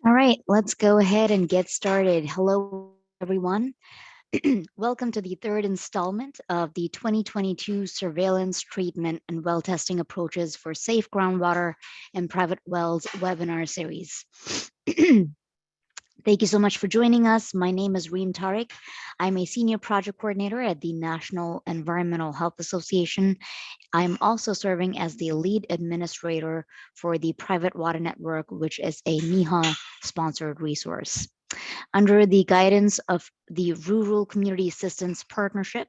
All right, let's go ahead and get started. Hello, everyone. Welcome to the third installment of the 2022 Surveillance, Treatment, and Well Testing Approaches for Safe Groundwater and Private Wells webinar series. Thank you so much for joining us. My name is Reem Tariq. I'm a senior project coordinator at the National Environmental Health Association. I'm also serving as the lead administrator for the Private Water Network, which is a NEHA sponsored resource. Under the guidance of the Rural Community Assistance Partnership,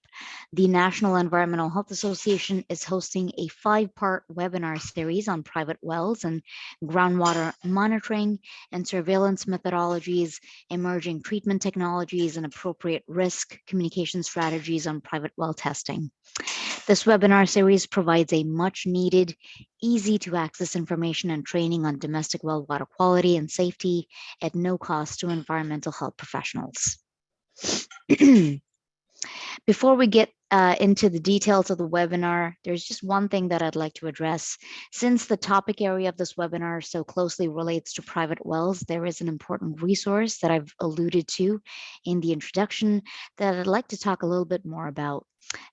the National Environmental Health Association is hosting a 5-part webinar series on private wells and groundwater monitoring and surveillance methodologies, emerging treatment technologies, and appropriate risk communication strategies on private well testing. This webinar series provides a much needed, easy to access information and training on domestic well water quality and safety at no cost to environmental health professionals. Before we get into the details of the webinar, there's just one thing that I'd like to address. Since the topic area of this webinar so closely relates to private wells, there is an important resource that I've alluded to in the introduction that I'd like to talk a little bit more about,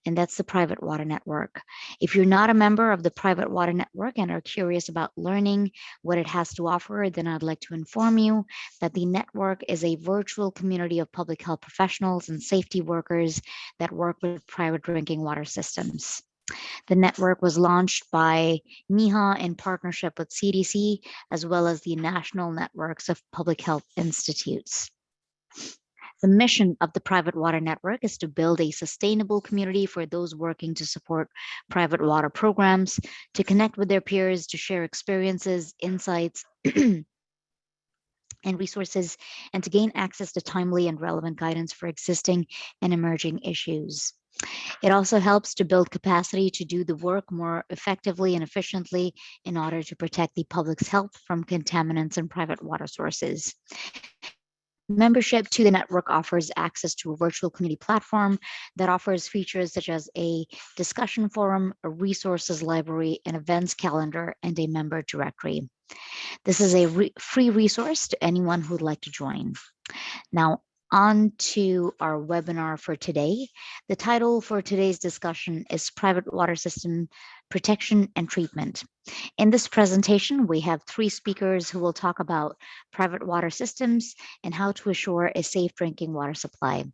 and that's the Private Water Network. If you're not a member of the Private Water Network and are curious about learning what it has to offer, then I'd like to inform you that the network is a virtual community of public health professionals and safety workers that work with private drinking water systems. The network was launched by NEHA in partnership with CDC, as well as the national networks of public health institutes. The mission of the Private Water Network is to build a sustainable community for those working to support private water programs, to connect with their peers, to share experiences, insights, and resources, and to gain access to timely and relevant guidance for existing and emerging issues. It also helps to build capacity to do the work more effectively and efficiently in order to protect the public's health from contaminants in private water sources. Membership to the network offers access to a virtual community platform that offers features such as a discussion forum, a resources library, an events calendar, and a member directory. This is a free resource to anyone who would like to join. Now, on to our webinar for today. The title for today's discussion is Private Water System Protection and Treatment. In this presentation, we have 3 speakers who will talk about private water systems and how to assure a safe drinking water supply.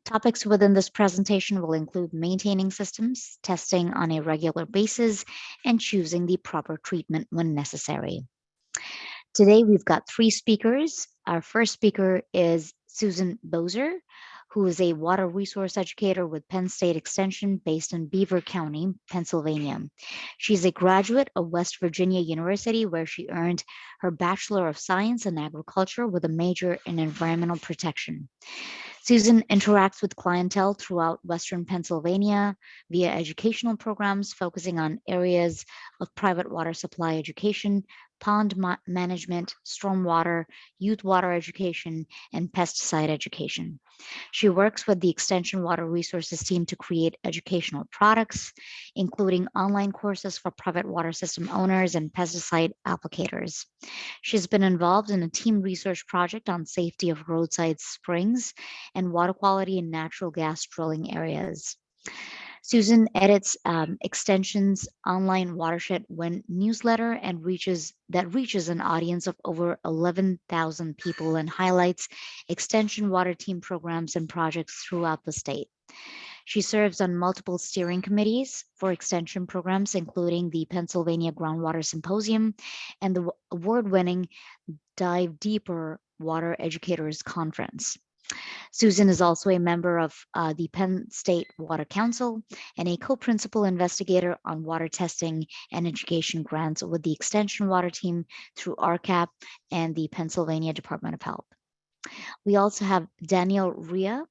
Topics within this presentation will include maintaining systems, testing on a regular basis, and choosing the proper treatment when necessary. Today, we've got 3 speakers. Our first speaker is Susan Bozer, who is a water resource educator with Penn State Extension based in Beaver County, Pennsylvania. She's a graduate of West Virginia University, where she earned her Bachelor of Science in Agriculture with a major in environmental protection. Susan interacts with clientele throughout Western Pennsylvania via educational programs focusing on areas of private water supply education, pond management, stormwater, youth water education, and pesticide education. She works with the Extension Water Resources team to create educational products, including online courses for private water system owners and pesticide applicators. She's been involved in a team research project on safety of roadside springs and water quality in natural gas drilling areas. Susan edits Extension's online watershed when newsletter and reaches an audience of over 11,000 people and highlights Extension water team programs and projects throughout the state. She serves on multiple steering committees for Extension programs, including the Pennsylvania Groundwater Symposium and the award-winning Dive Deeper Water Educators Conference. Susan is also a member of the Penn State Water Council and a co-principal investigator on water testing and education grants with the Extension Water Team through RCAP and the Pennsylvania Department of Health. We also have Danielle Ria.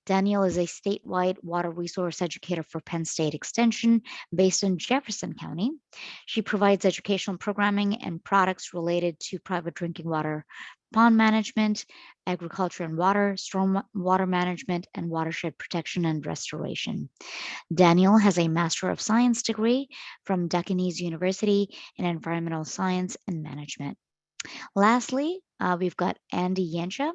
Danielle is a statewide water resource educator for Penn State Extension based in Jefferson County. She provides educational programming and products related to private drinking water, pond management, agriculture and water, storm water management, and watershed protection and restoration. Daniel has a Master of Science degree from Duquesne University in Environmental Science and Management. Lastly, we've got Andy Yancha,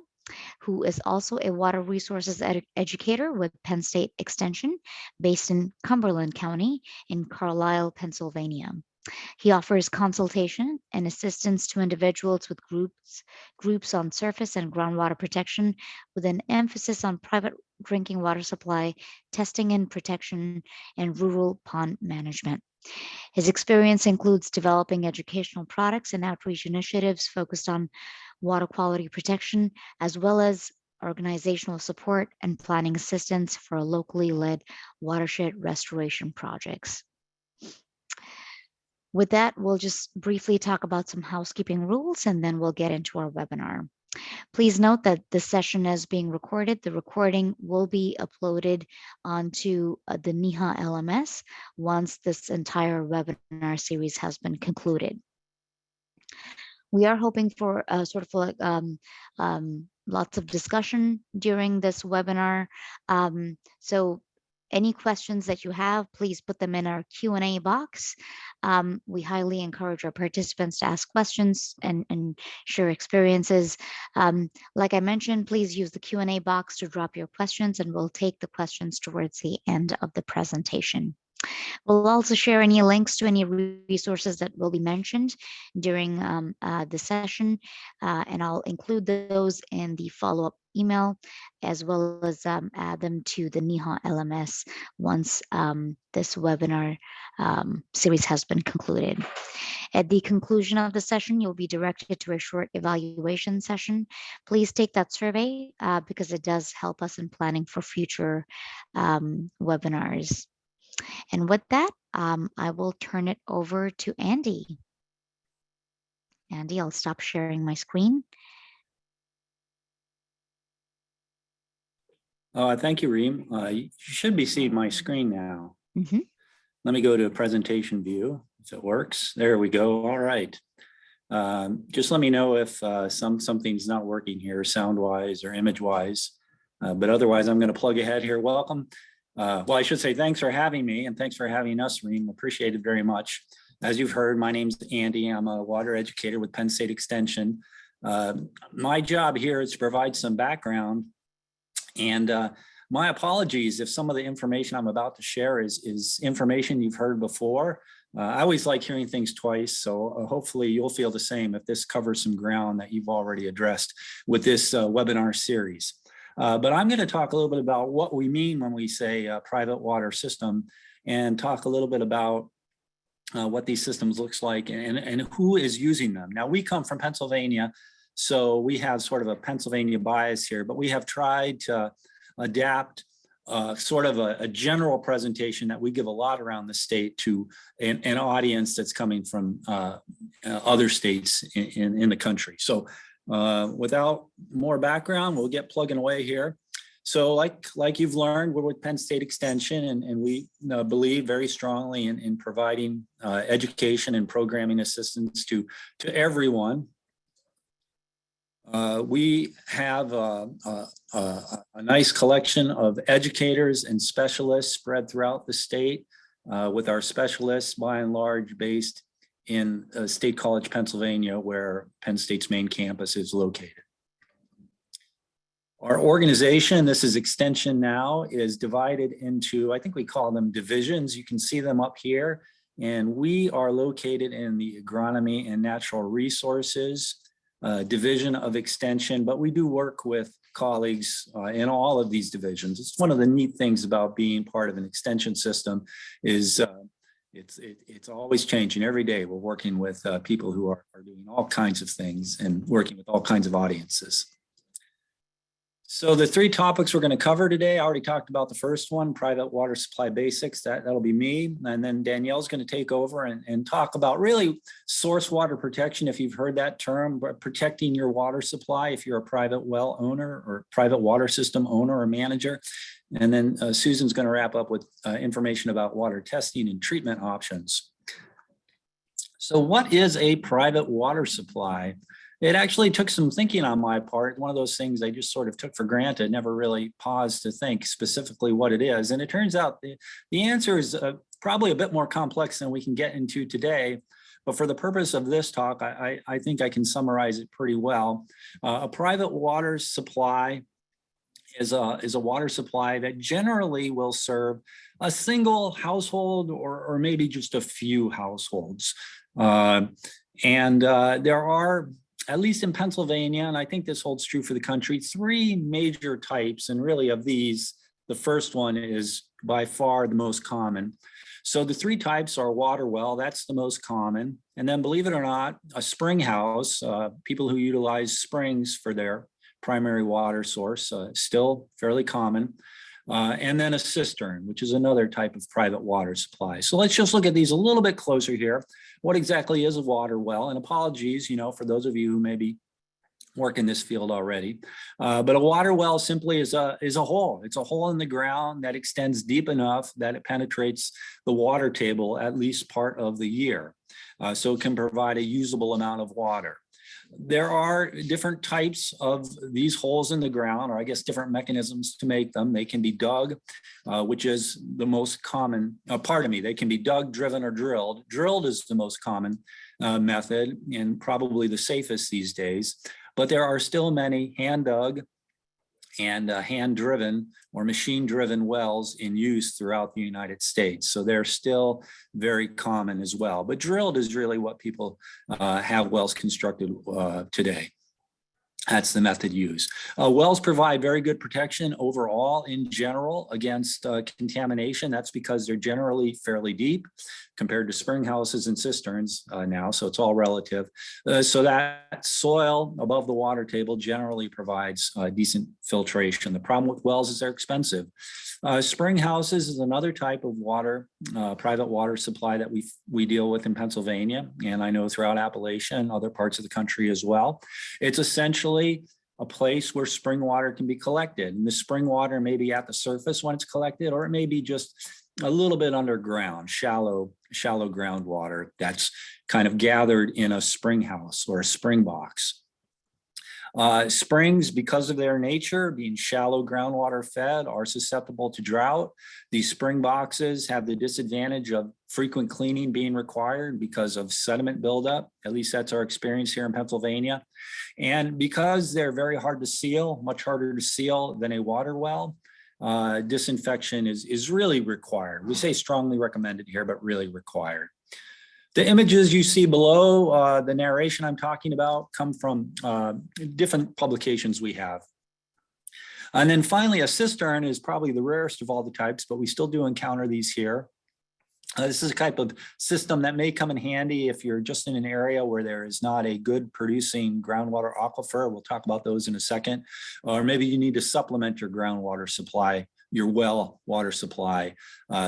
who is also a water resources educator with Penn State Extension based in Cumberland County in Carlisle, Pennsylvania. He offers consultation and assistance to individuals with groups on surface and groundwater protection with an emphasis on private drinking water supply, testing and protection, and rural pond management. His experience includes developing educational products and outreach initiatives focused on water quality protection, as well as organizational support and planning assistance for locally led watershed restoration projects. With that, we'll just briefly talk about some housekeeping rules and then we'll get into our webinar. Please note that this session is being recorded. The recording will be uploaded onto the NEHA LMS once this entire webinar series has been concluded. We are hoping for sort of like lots of discussion during this webinar. So any questions that you have, please put them in our Q&A box. We highly encourage our participants to ask questions and share experiences. Like I mentioned, please use the Q&A box to drop your questions and we'll take the questions towards the end of the presentation. We'll also share any links to any resources that will be mentioned during the session, and I'll include those in the follow-up email, as well as add them to the NEHA LMS once this webinar series has been concluded. At the conclusion of the session, you'll be directed to a short evaluation session. Please take that survey because it does help us in planning for future webinars. And with that, I will turn it over to Andy. Andy, I'll stop sharing my screen. Thank you, Reem. You should be seeing my screen now. Let me go to presentation view, if it works. There we go. All right. Just let me know if something's not working here, sound-wise or image-wise. But otherwise, I'm going to plug ahead here. Welcome. Well, I should say thanks for having me and thanks for having us, Reem. Appreciate it very much. As you've heard, my name's Andy. I'm a water educator with Penn State Extension. My job here is to provide some background, and my apologies if some of the information I'm about to share is information you've heard before. I always like hearing things twice, so hopefully you'll feel the same if this covers some ground that you've already addressed with this webinar series. But I'm going to talk a little bit about what we mean when we say private water system and talk a little bit about what these systems looks like and who is using them. Now, we come from Pennsylvania, so we have sort of a Pennsylvania bias here, but we have tried to adapt sort of a general presentation that we give a lot around the state to an audience that's coming from other states in the country. So without more background, we'll get plugging away here. So like you've learned, we're with Penn State Extension, and we believe very strongly in providing education and programming assistance to everyone. We have a nice collection of educators and specialists spread throughout the state, with our specialists by and large based in State College, Pennsylvania, where Penn State's main campus is located. Our organization, this is Extension now, is divided into, I think we call them divisions. You can see them up here. And we are located in the Agronomy and Natural Resources division of Extension, but we do work with colleagues in all of these divisions. It's one of the neat things about being part of an extension system is it's always changing every day. We're working with people who are doing all kinds of things and working with all kinds of audiences. So the three topics we're going to cover today, I already talked about the first one, private water supply basics. That'll be me. And then Danielle's going to take over and talk about really source water protection, if you've heard that term, but protecting your water supply if you're a private well owner or private water system owner or manager. And then Susan's going to wrap up with information about water testing and treatment options. So what is a private water supply? It actually took some thinking on my part. One of those things I just sort of took for granted, never really paused to think specifically what it is. And it turns out the answer is probably a bit more complex than we can get into today. but for the purpose of this talk, I think I can summarize it pretty well. A private water supply is a water supply that generally will serve a single household or maybe just a few households. There are, at least in Pennsylvania, and I think this holds true for the country, three major types. And really of these, the first one is by far the most common. So the three types are water well, that's the most common. And then believe it or not, a spring house, people who utilize springs for their primary water source, still fairly common. And then a cistern, which is another type of private water supply. So let's just look at these a little bit closer here. What exactly is a water well? And apologies, for those of you who maybe work in this field already. But a water well simply is a hole. It's a hole in the ground that extends deep enough that it penetrates the water table at least part of the year. So it can provide a usable amount of water. There are different types of these holes in the ground, or I guess different mechanisms to make them. They can be dug, which is the most common, they can be dug, driven, or drilled. Drilled is the most common method and probably the safest these days. But there are still many hand dug and hand driven or machine driven wells in use throughout the United States. So they're still very common as well. But drilled is really what people have wells constructed today. That's the method used. Wells provide very good protection overall in general against contamination. That's because they're generally fairly deep compared to spring houses and cisterns now, so it's all relative. So that soil above the water table generally provides decent filtration. The problem with wells is they're expensive. Spring houses is another type of water, private water supply that we deal with in Pennsylvania, and I know throughout Appalachia and other parts of the country as well. It's essentially a place where spring water can be collected. And the spring water may be at the surface when it's collected, or it may be just a little bit underground, shallow groundwater that's kind of gathered in a spring house or a spring box. Springs, because of their nature, being shallow groundwater fed, are susceptible to drought. These spring boxes have the disadvantage of frequent cleaning being required because of sediment buildup. At least that's our experience here in Pennsylvania. And because they're very hard to seal, much harder to seal than a water well, disinfection is really required. We say strongly recommended here, but really required. The images you see below, the narration I'm talking about, come from different publications we have. And then finally, a cistern is probably the rarest of all the types, but we still do encounter these here. This is a type of system that may come in handy if you're just in an area where there is not a good producing groundwater aquifer. We'll talk about those in a second. Or maybe you need to supplement your groundwater supply, your well water supply.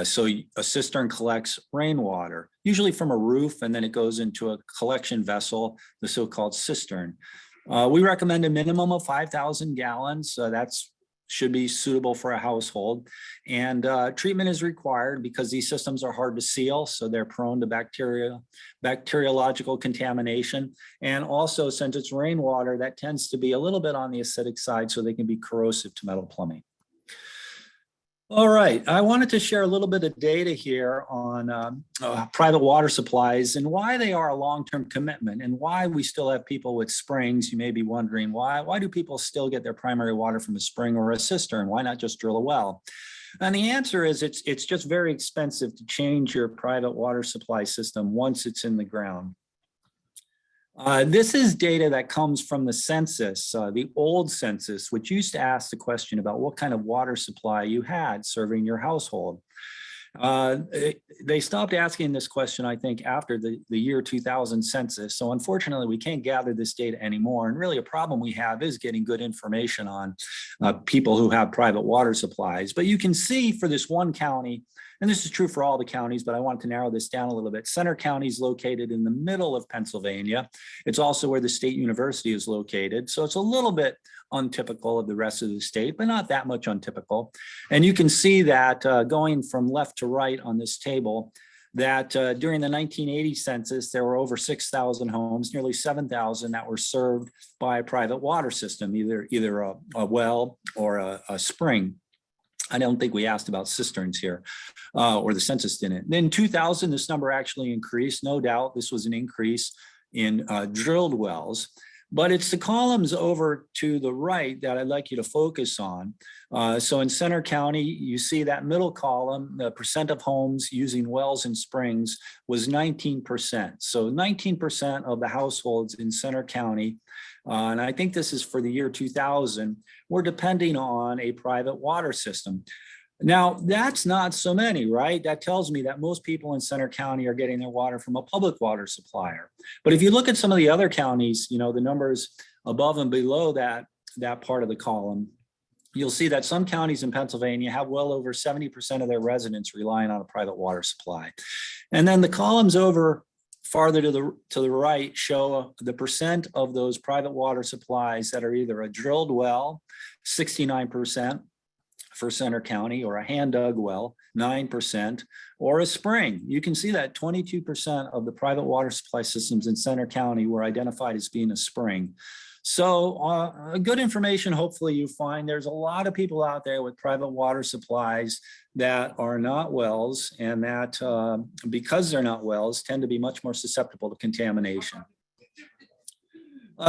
So a cistern collects rainwater, usually from a roof, and then it goes into a collection vessel, the so-called cistern. We recommend a minimum of 5,000 gallons. That's should be suitable for a household. And treatment is required because these systems are hard to seal, so they're prone to bacteriological contamination. And also, since it's rainwater, that tends to be a little bit on the acidic side, so they can be corrosive to metal plumbing. All right, I wanted to share a little bit of data here on private water supplies and why they are a long-term commitment and why we still have people with springs. You may be wondering why do people still get their primary water from a spring or a cistern? Why not just drill a well? And the answer is it's just very expensive to change your private water supply system once it's in the ground. This is data that comes from the census, the old census, which used to ask the question about what kind of water supply you had serving your household. They stopped asking this question, I think, after the year 2000 census. So unfortunately, we can't gather this data anymore. And really a problem we have is getting good information on people who have private water supplies. But you can see for this one county, and this is true for all the counties, but I wanted to narrow this down a little bit. Center County is located in the middle of Pennsylvania. It's also where the state university is located. So it's a little bit untypical of the rest of the state, but not that much untypical. And you can see that going from left to right on this table, that during the 1980 census, there were over 6,000 homes, nearly 7,000 that were served by a private water system, either a well or a spring. I don't think we asked about cisterns here, or the census didn't. Then 2000, this number actually increased. No doubt this was an increase in drilled wells. But it's the columns over to the right that I'd like you to focus on. So in Center County, you see that middle column, the percent of homes using wells and springs was 19%. So 19% of the households in Center County, and I think this is for the year 2000, were depending on a private water system. Now, that's not so many, right? That tells me that most people in Center County are getting their water from a public water supplier. But if you look at some of the other counties, you know, the numbers above and below that part of the column, you'll see that some counties in Pennsylvania have well over 70% of their residents relying on a private water supply. And then the columns over farther to the right show the percent of those private water supplies that are either a drilled well, 69%, for Center County, or a hand dug well, 9%, or a spring. You can see that 22% of the private water supply systems in Center County were identified as being a spring. So good information, hopefully you find. There's a lot of people out there with private water supplies that are not wells, and that because they're not wells, tend to be much more susceptible to contamination.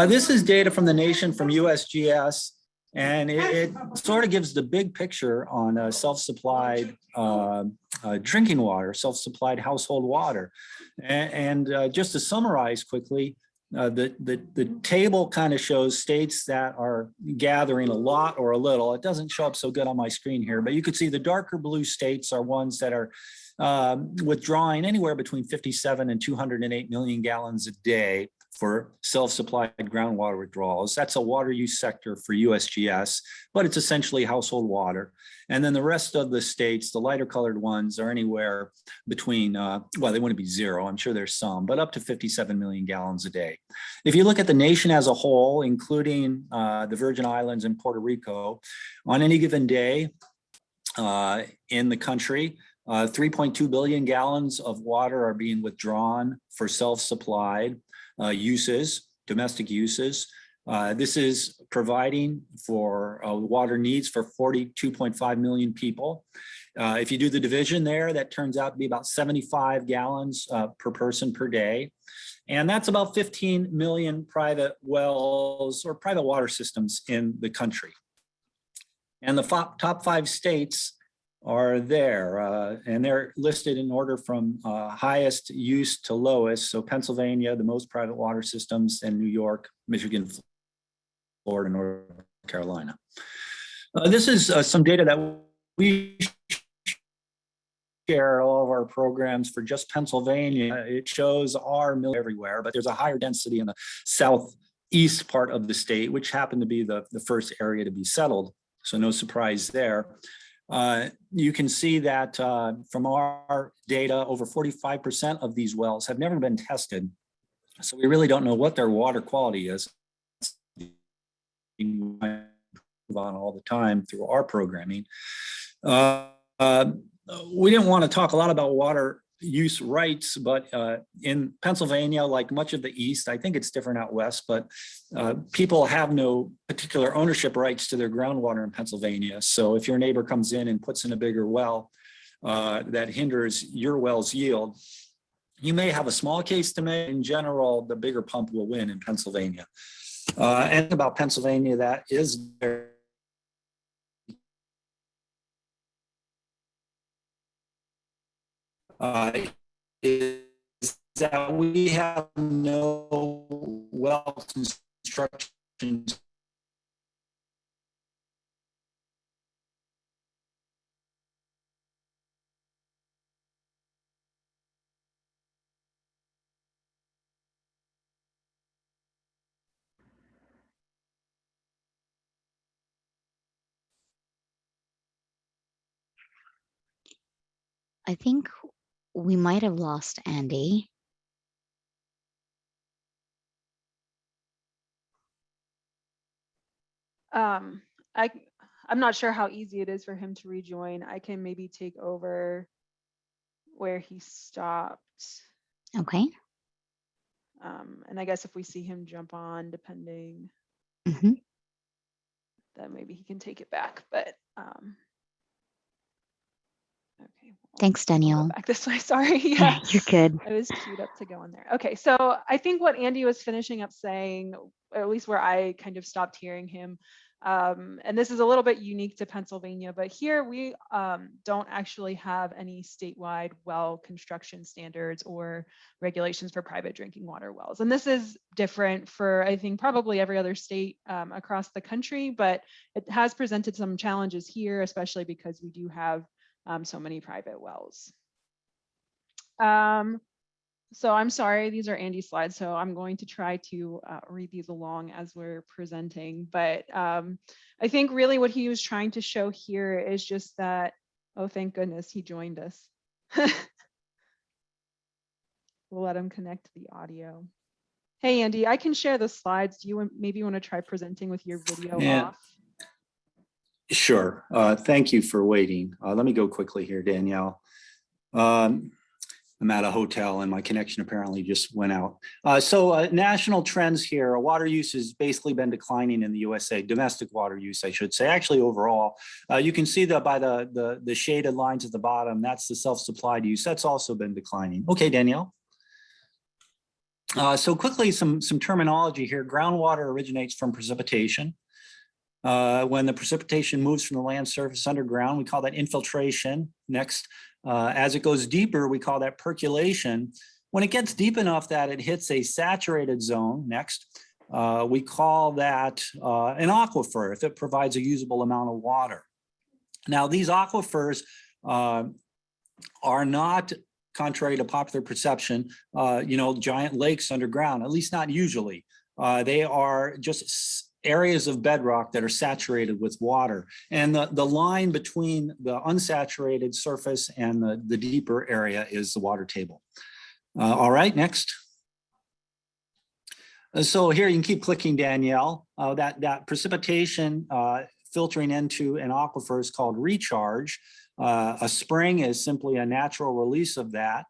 This is data from the nation from USGS. And it sort of gives the big picture on self-supplied drinking water, self-supplied household water. And just to summarize quickly, the table kind of shows states that are gathering a lot or a little. It doesn't show up so good on my screen here, but you could see the darker blue states are ones that are withdrawing anywhere between 57 and 208 million gallons a day for self-supplied groundwater withdrawals. That's a water use sector for USGS, but it's essentially household water. And then the rest of the states, the lighter colored ones, are anywhere between, well, they wouldn't be zero, I'm sure there's some, but up to 57 million gallons a day. If you look at the nation as a whole, including the Virgin Islands and Puerto Rico, on any given day in the country, 3.2 billion gallons of water are being withdrawn for self-supplied uses, domestic uses. This is providing for water needs for 42.5 million people. If you do the division there, that turns out to be about 75 gallons per person per day. And that's about 15 million private wells or private water systems in the country. And the top 5 states are there, and they're listed in order from highest use to lowest. So Pennsylvania, the most private water systems, and New York, Michigan, Florida, North Carolina. This is some data that we share all of our programs for just Pennsylvania. It shows our mill everywhere, but there's a higher density in the southeast part of the state, which happened to be the first area to be settled. So no surprise there. You can see that from our data, over 45% of these wells have never been tested. So we really don't know what their water quality is. We move on all the time through our programming. We didn't want to talk a lot about water use rights, but in Pennsylvania, like much of the East, I think it's different out West, but people have no particular ownership rights to their groundwater in Pennsylvania. So if your neighbor comes in and puts in a bigger well that hinders your well's yield, you may have a small case to make. In general, the bigger pump will win in Pennsylvania. And about Pennsylvania, that is very is that we have no well construction I think we might have lost Andy. I'm not sure how easy it is for him to rejoin. I can maybe take over where he stopped. Okay. And I guess if we see him jump on, depending, Mm-hmm. then maybe he can take it back. But Okay. Thanks, I'll go Danielle. back this way. Sorry. Yeah. You're good. I was queued up to go in there. Okay. So I think what Andy was finishing up saying, or at least where I kind of stopped hearing him, and this is a little bit unique to Pennsylvania, but here we don't actually have any statewide well construction standards or regulations for private drinking water wells. And this is different for, I think, probably every other state across the country, but it has presented some challenges here, especially because we do have so many private wells. So I'm sorry, these are Andy's slides, so I'm going to try to read these along as we're presenting. But I think really what he was trying to show here is just that, oh, thank goodness he joined us. We'll let him connect to the audio. Hey, Andy, I can share the slides. Do you maybe want to try presenting with your video off? Sure. Thank you for waiting. Let me go quickly here, Danielle. I'm at a hotel and my connection apparently just went out. So national trends here, water use has basically been declining in the USA, domestic water use, I should say, actually overall. You can see that by the shaded lines at the bottom, that's the self-supplied use. That's also been declining. Okay, Danielle. So quickly, some terminology here. Groundwater originates from precipitation. When the precipitation moves from the land surface underground, we call that infiltration. Next, as it goes deeper, we call that percolation. When it gets deep enough that it hits a saturated zone, next, we call that an aquifer if it provides a usable amount of water. Now, these aquifers are not, contrary to popular perception, giant lakes underground, at least not usually. They are just areas of bedrock that are saturated with water. And the line between the unsaturated surface and the deeper area is the water table. All right, next. So here you can keep clicking, Danielle. That precipitation filtering into an aquifer is called recharge. A spring is simply a natural release of that.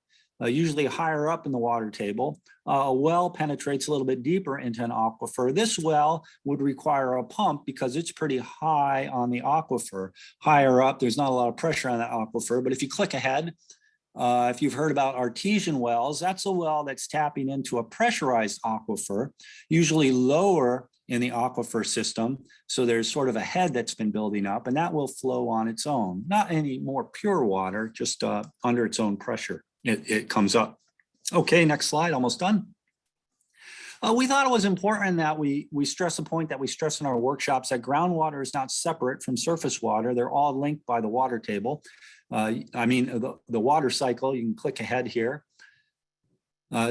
Usually higher up in the water table. A well penetrates a little bit deeper into an aquifer. This well would require a pump because it's pretty high on the aquifer. Higher up, there's not a lot of pressure on that aquifer, but if you click ahead, if you've heard about artesian wells, that's a well that's tapping into a pressurized aquifer, usually lower in the aquifer system. So there's sort of a head that's been building up and that will flow on its own. Not any more pure water, just under its own pressure. It comes up. Okay, next slide, almost done. We thought it was important that we stress a point that we stress in our workshops, that groundwater is not separate from surface water. They're all linked by the water table. The water cycle, you can click ahead here.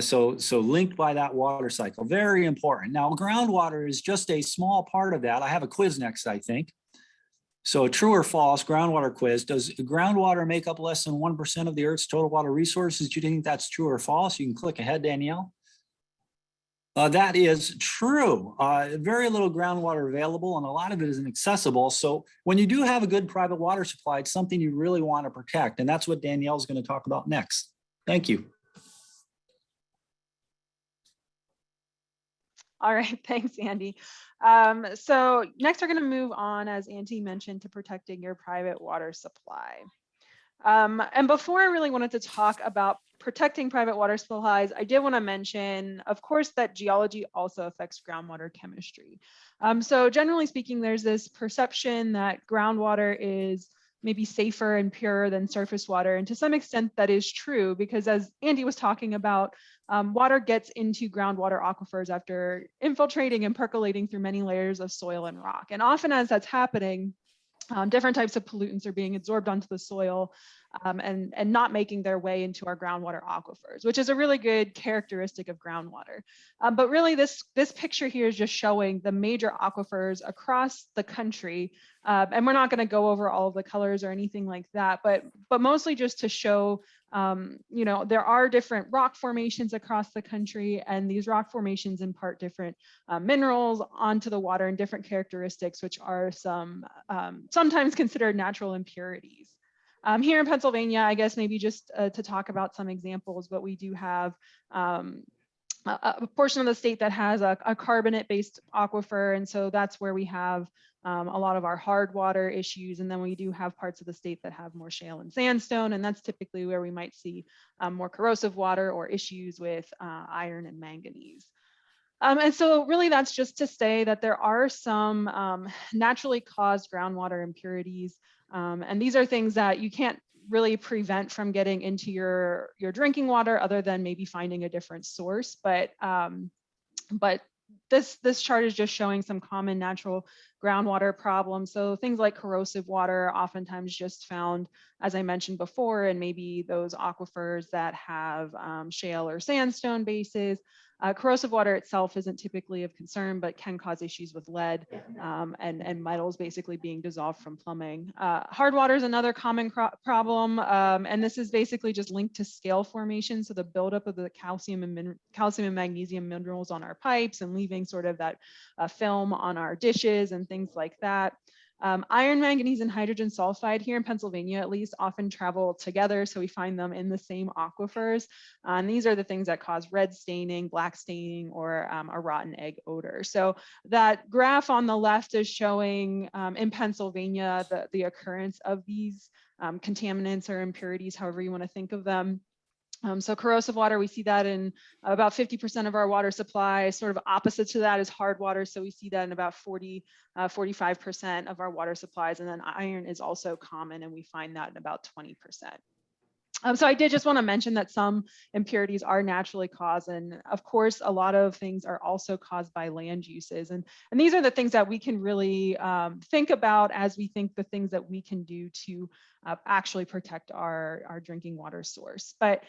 So linked by that water cycle, very important. Now, groundwater is just a small part of that. I have a quiz next, I think. So true or false, groundwater quiz. Does groundwater make up less than 1% of the Earth's total water resources? Do you think that's true or false? You can click ahead, Danielle. That is true. Very little groundwater available and a lot of it is inaccessible. So when you do have a good private water supply, it's something you really want to protect. And that's what Danielle is going to talk about next. Thank you. All right, thanks, Andy. So next we're going to move on, as Andy mentioned, to protecting your private water supply. And before I really wanted to talk about protecting private water supplies, I did want to mention, of course, that geology also affects groundwater chemistry. So generally speaking, there's this perception that groundwater is maybe safer and purer than surface water. And to some extent that is true, because as Andy was talking about, water gets into groundwater aquifers after infiltrating and percolating through many layers of soil and rock. And often as that's happening, different types of pollutants are being absorbed onto the soil and not making their way into our groundwater aquifers, which is a really good characteristic of groundwater. But really this picture here is just showing the major aquifers across the country. And we're not going to go over all of the colors or anything like that, but mostly just to show, there are different rock formations across the country, and these rock formations impart different minerals onto the water and different characteristics, which are sometimes considered natural impurities. Here in Pennsylvania, I guess maybe just to talk about some examples, but we do have a portion of the state that has a carbonate-based aquifer, and so that's where we have a lot of our hard water issues. And then we do have parts of the state that have more shale and sandstone, and that's typically where we might see more corrosive water or issues with iron and manganese. And so really that's just to say that there are some naturally caused groundwater impurities. And these are things that you can't really prevent from getting into your drinking water other than maybe finding a different source. But this chart is just showing some common natural groundwater problems. So things like corrosive water are oftentimes just found, as I mentioned before, and maybe those aquifers that have shale or sandstone bases. Corrosive water itself isn't typically of concern, but can cause issues with lead and metals basically being dissolved from plumbing. Hard water is another common problem, and this is basically just linked to scale formation. So the buildup of the calcium and magnesium minerals on our pipes and leaving sort of that film on our dishes and things like that. Iron, manganese, and hydrogen sulfide here in Pennsylvania, at least, often travel together. So we find them in the same aquifers. And these are the things that cause red staining, black staining, or a rotten egg odor. So that graph on the left is showing in Pennsylvania the occurrence of these contaminants or impurities, however you want to think of them. So corrosive water, we see that in about 50% of our water supply. Sort of opposite to that is hard water. So we see that in about 45% of our water supplies. And then iron is also common, and we find that in about 20%. So I did just want to mention that some impurities are naturally caused. And of course, a lot of things are also caused by land uses. And these are the things that we can really think about as we think the things that we can do to actually protect our drinking water source. But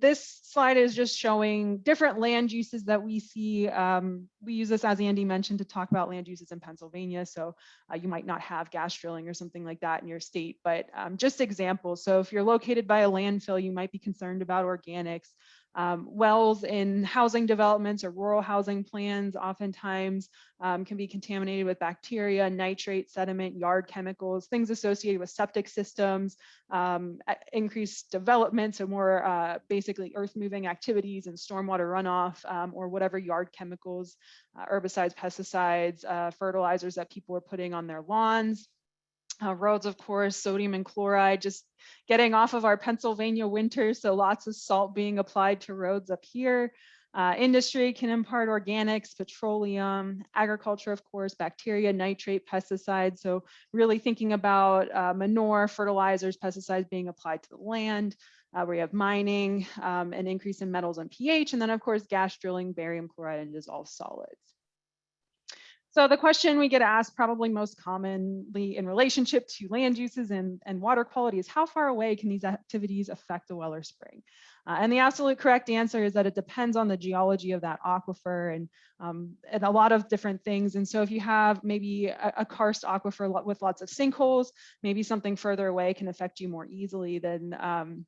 this slide is just showing different land uses that we see. We use this, as Andy mentioned, to talk about land uses in Pennsylvania. So you might not have gas drilling or something like that in your state, but just examples. So if you're located by a landfill, you might be concerned about organics. Wells in housing developments or rural housing plans oftentimes can be contaminated with bacteria, nitrate, sediment, yard chemicals, things associated with septic systems, increased development, so more basically earth moving activities and stormwater runoff, or whatever yard chemicals, herbicides, pesticides, fertilizers that people are putting on their lawns. Roads, of course, sodium and chloride, just getting off of our Pennsylvania winter, so lots of salt being applied to roads up here. Industry can impart organics, petroleum, agriculture, of course, bacteria, nitrate, pesticides. So really thinking about manure, fertilizers, pesticides being applied to the land. We have mining, an increase in metals and pH, and then of course, gas drilling, barium chloride, and dissolved solids. So the question we get asked probably most commonly in relationship to land uses and water quality is how far away can these activities affect a well or spring? And the absolute correct answer is that it depends on the geology of that aquifer and a lot of different things. And so if you have maybe a karst aquifer with lots of sinkholes, maybe something further away can affect you more easily than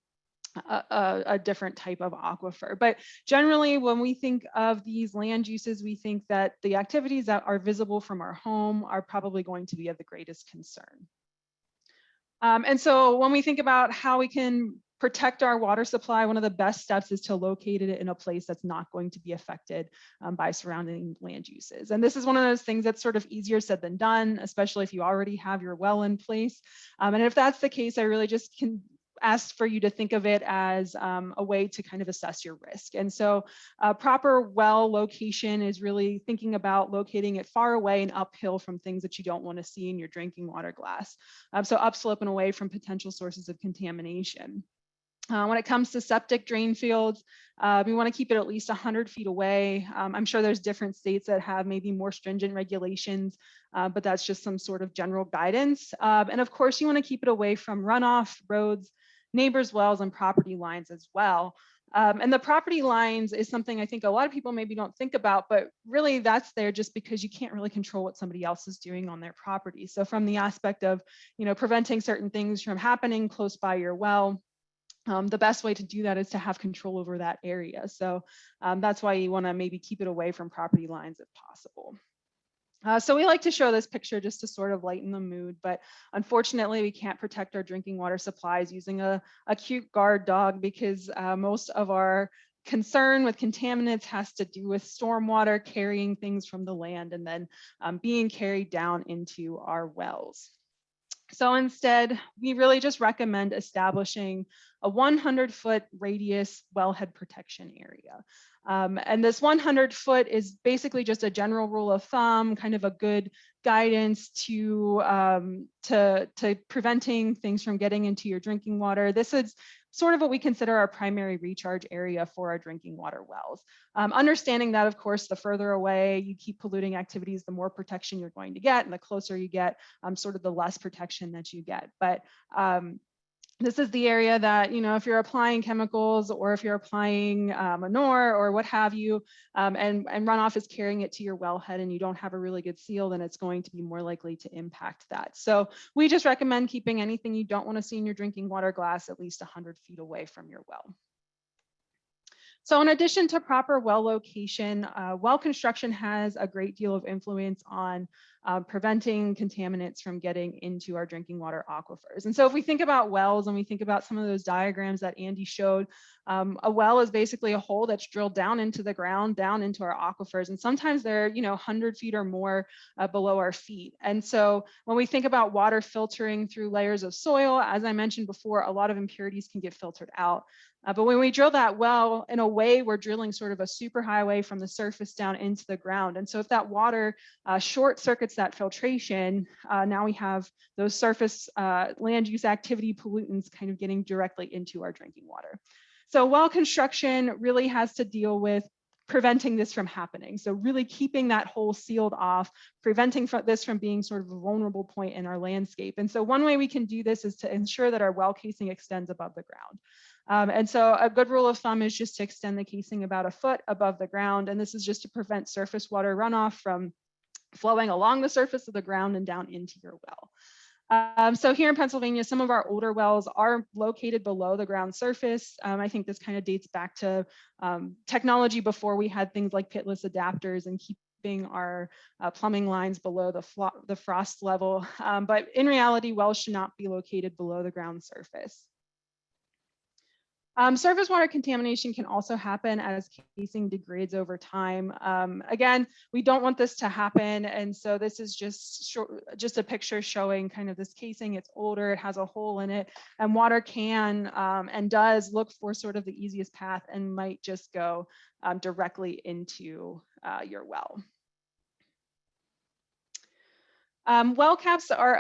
a different type of aquifer. But generally, when we think of these land uses, we think that the activities that are visible from our home are probably going to be of the greatest concern. And so when we think about how we can protect our water supply, one of the best steps is to locate it in a place that's not going to be affected by surrounding land uses. And this is one of those things that's sort of easier said than done, especially if you already have your well in place. And if that's the case, I really just can ask for you to think of it as a way to kind of assess your risk. And so proper well location is really thinking about locating it far away and uphill from things that you don't want to see in your drinking water glass. So upslope and away from potential sources of contamination. When it comes to septic drain fields, we want to keep it at least 100 feet away. I'm sure there's different states that have maybe more stringent regulations, but that's just some sort of general guidance. And of course, you want to keep it away from runoff, roads, neighbors' wells, and property lines as well. And the property lines is something I think a lot of people maybe don't think about, but really that's there just because you can't really control what somebody else is doing on their property. So from the aspect of, preventing certain things from happening close by your well, the best way to do that is to have control over that area. So that's why you want to maybe keep it away from property lines if possible. So we like to show this picture just to sort of lighten the mood, but unfortunately we can't protect our drinking water supplies using a cute guard dog because most of our concern with contaminants has to do with stormwater carrying things from the land and then being carried down into our wells. So instead, we really just recommend establishing a 100-foot radius wellhead protection area. And this 100-foot is basically just a general rule of thumb, kind of a good guidance to preventing things from getting into your drinking water. This is sort of what we consider our primary recharge area for our drinking water wells. Understanding that, of course, the further away you keep polluting activities, the more protection you're going to get, and the closer you get, sort of the less protection that you get. But this is the area that, if you're applying chemicals or if you're applying manure or what have you, and runoff is carrying it to your wellhead and you don't have a really good seal, then it's going to be more likely to impact that. So we just recommend keeping anything you don't want to see in your drinking water glass at least 100 feet away from your well. So in addition to proper well location, well construction has a great deal of influence on preventing contaminants from getting into our drinking water aquifers. And so if we think about wells and we think about some of those diagrams that Andy showed, a well is basically a hole that's drilled down into the ground, down into our aquifers. And sometimes they're, 100 feet or more below our feet. And so when we think about water filtering through layers of soil, as I mentioned before, a lot of impurities can get filtered out. But when we drill that well, in a way, we're drilling sort of a superhighway from the surface down into the ground. And so if that water short circuits that filtration, now we have those surface land use activity pollutants kind of getting directly into our drinking water. So well construction really has to deal with preventing this from happening. So really keeping that hole sealed off, preventing this from being sort of a vulnerable point in our landscape. And so one way we can do this is to ensure that our well casing extends above the ground. And so a good rule of thumb is just to extend the casing about a foot above the ground. And this is just to prevent surface water runoff from flowing along the surface of the ground and down into your well. So here in Pennsylvania, some of our older wells are located below the ground surface. I think this kind of dates back to technology before we had things like pitless adapters and keeping our plumbing lines below the frost level. But in reality, wells should not be located below the ground surface. Surface water contamination can also happen as casing degrades over time. Again, we don't want this to happen. And so this is just a picture showing kind of this casing. It's older, it has a hole in it, and water can and does look for sort of the easiest path and might just go directly into your well. Well caps are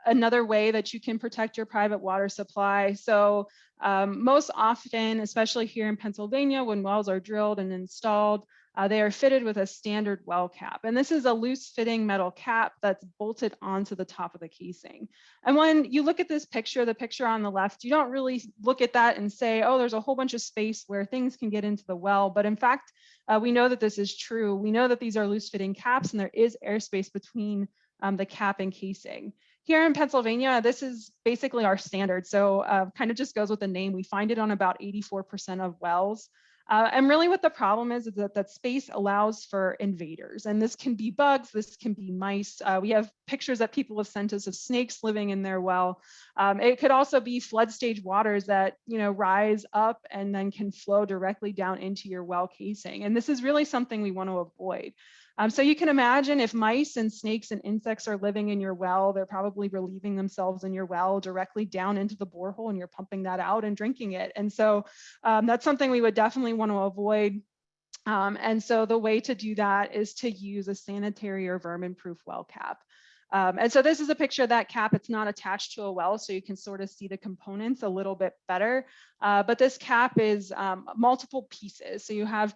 another way that you can protect your private water supply. So most often, especially here in Pennsylvania, when wells are drilled and installed, they are fitted with a standard well cap. And this is a loose fitting metal cap that's bolted onto the top of the casing. And when you look at this picture, the picture on the left, you don't really look at that and say, oh, there's a whole bunch of space where things can get into the well. But in fact, we know that this is true. We know that these are loose fitting caps and there is airspace between the cap and casing. Here in Pennsylvania, this is basically our standard. So kind of just goes with the name. We find it on about 84% of wells. And really what the problem is that space allows for invaders. And this can be bugs, this can be mice. We have pictures that people have sent us of snakes living in their well. It could also be flood stage waters that rise up and then can flow directly down into your well casing. And this is really something we want to avoid. So you can imagine if mice and snakes and insects are living in your well, they're probably relieving themselves in your well directly down into the borehole, and you're pumping that out and drinking it. And so that's something we would definitely want to avoid. And so the way to do that is to use a sanitary or vermin-proof well cap. And so this is a picture of that cap. It's not attached to a well, so you can sort of see the components a little bit better. But this cap is multiple pieces. So you have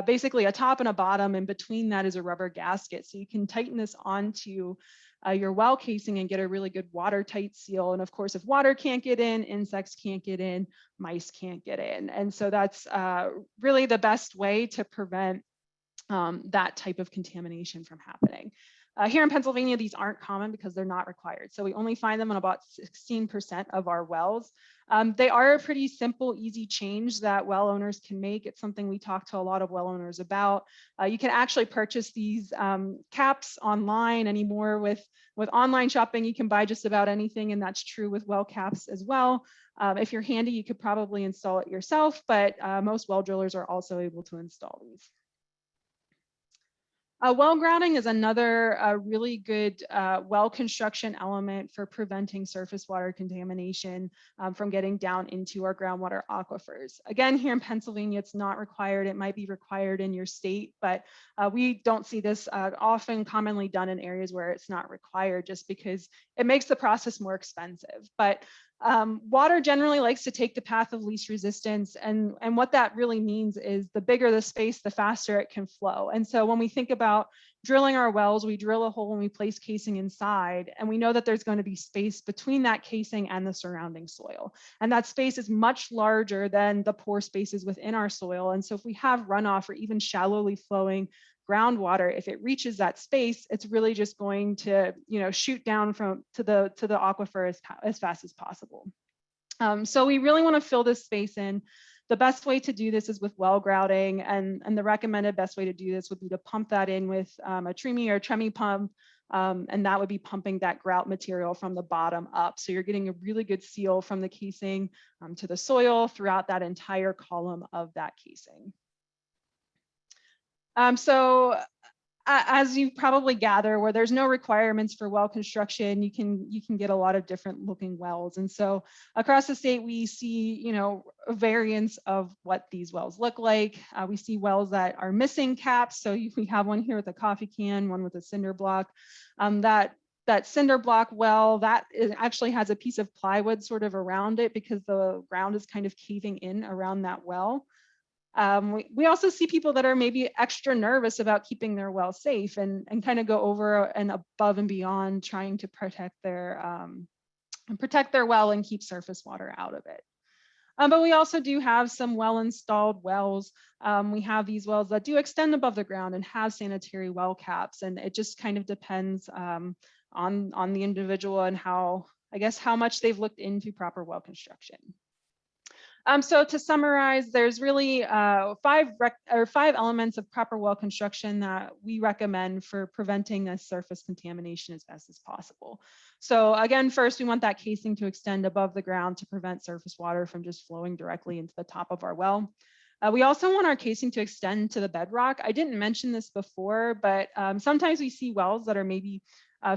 basically a top and a bottom, and between that is a rubber gasket. So you can tighten this onto your well casing and get a really good watertight seal. And of course, if water can't get in, insects can't get in, mice can't get in. And so that's really the best way to prevent that type of contamination from happening. Here in Pennsylvania, these aren't common because they're not required. So we only find them in about 16% of our wells. They are a pretty simple, easy change that well owners can make. It's something we talk to a lot of well owners about. You can actually purchase these caps online anymore with online shopping. You can buy just about anything, and that's true with well caps as well. If you're handy, you could probably install it yourself, but most well drillers are also able to install these. Well grouting is another really good well construction element for preventing surface water contamination from getting down into our groundwater aquifers. Again, here in Pennsylvania, it's not required. It might be required in your state, but we don't see this often commonly done in areas where it's not required, just because it makes the process more expensive. But water generally likes to take the path of least resistance. And what that really means is the bigger the space, the faster it can flow. And so when we think about drilling our wells, we drill a hole and we place casing inside, and we know that there's going to be space between that casing and the surrounding soil. And that space is much larger than the pore spaces within our soil. And so if we have runoff or even shallowly flowing groundwater, if it reaches that space, it's really just going to, shoot down to the aquifer as fast as possible. So we really want to fill this space in. The best way to do this is with well grouting, and the recommended best way to do this would be to pump that in with a TREMI or TREMI pump, and that would be pumping that grout material from the bottom up. So you're getting a really good seal from the casing to the soil throughout that entire column of that casing. So as you probably gather, where there's no requirements for well construction, you can get a lot of different looking wells. And so across the state, we see, a variance of what these wells look like. We see wells that are missing caps. So we have one here with a coffee can, one with a cinder block. That cinder block well, actually has a piece of plywood sort of around it because the ground is kind of caving in around that well. We also see people that are maybe extra nervous about keeping their well safe and kind of go over and above and beyond trying to protect their well and keep surface water out of it. But we also do have some well-installed wells. We have these wells that do extend above the ground and have sanitary well caps, and it just kind of depends on the individual and how much they've looked into proper well construction. So to summarize, there's really five elements of proper well construction that we recommend for preventing this surface contamination as best as possible. So again, first, we want that casing to extend above the ground to prevent surface water from just flowing directly into the top of our well. We also want our casing to extend to the bedrock. I didn't mention this before, but sometimes we see wells that are maybe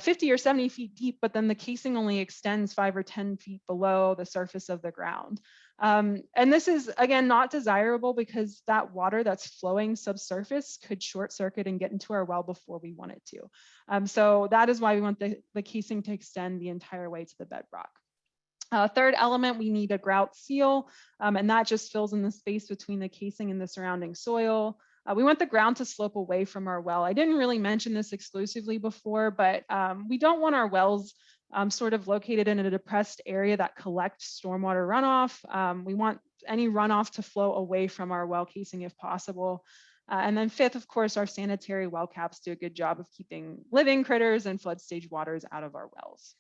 50 or 70 feet deep, but then the casing only extends 5 or 10 feet below the surface of the ground. And this is, again, not desirable because that water that's flowing subsurface could short circuit and get into our well before we want it to. So that is why we want the casing to extend the entire way to the bedrock. Third element, we need a grout seal, and that just fills in the space between the casing and the surrounding soil. We want the ground to slope away from our well. I didn't really mention this exclusively before, but we don't want our wells sort of located in a depressed area that collects stormwater runoff. We want any runoff to flow away from our well casing if possible. And then fifth, of course, our sanitary well caps do a good job of keeping living critters and flood stage waters out of our wells.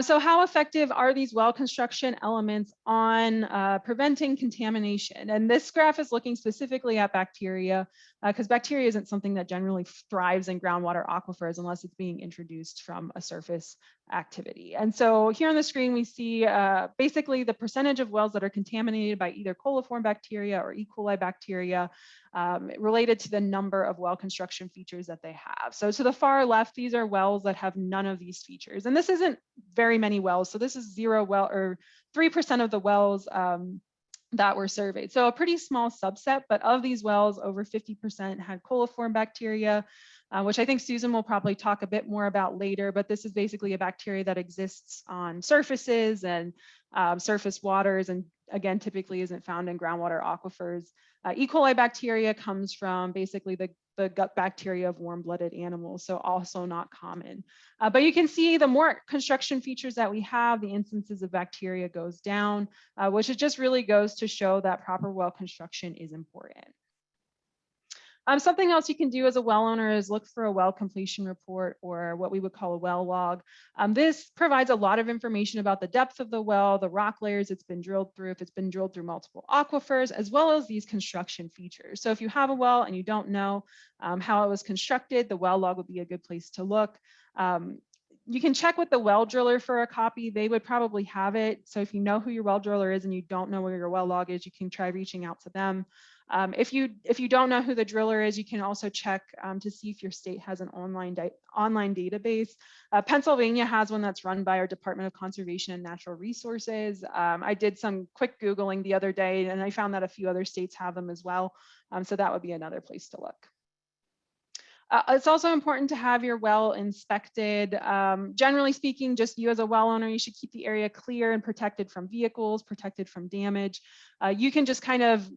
So how effective are these well construction elements on preventing contamination? And this graph is looking specifically at bacteria, because bacteria isn't something that generally thrives in groundwater aquifers unless it's being introduced from a surface activity. And so here on the screen, we see basically the percentage of wells that are contaminated by either coliform bacteria or E. coli bacteria related to the number of well construction features that they have. So to the far left, these are wells that have none of these features. And this isn't very many wells. So this is 3% of the wells that were surveyed. So a pretty small subset, but of these wells, over 50% had coliform bacteria, which I think Susan will probably talk a bit more about later, but this is basically a bacteria that exists on surfaces and surface waters, and again, typically isn't found in groundwater aquifers. E. coli bacteria comes from basically the gut bacteria of warm-blooded animals, so also not common. But you can see the more construction features that we have, the instances of bacteria goes down, which it just really goes to show that proper well construction is important. Something else you can do as a well owner is look for a well completion report, or what we would call a well log. This provides a lot of information about the depth of the well, the rock layers it's been drilled through, if it's been drilled through multiple aquifers, as well as these construction features. So if you have a well and you don't know how it was constructed, the well log would be a good place to look. You can check with the well driller for a copy. They would probably have it. So if you know who your well driller is and you don't know where your well log is, you can try reaching out to them. If you don't know who the driller is, you can also check to see if your state has an online database. Pennsylvania has one that's run by our Department of Conservation and Natural Resources. I did some quick Googling the other day, and I found that a few other states have them as well. So that would be another place to look. It's also important to have your well inspected. Generally speaking, just you as a well owner, you should keep the area clear and protected from vehicles, protected from damage. You can just kind of,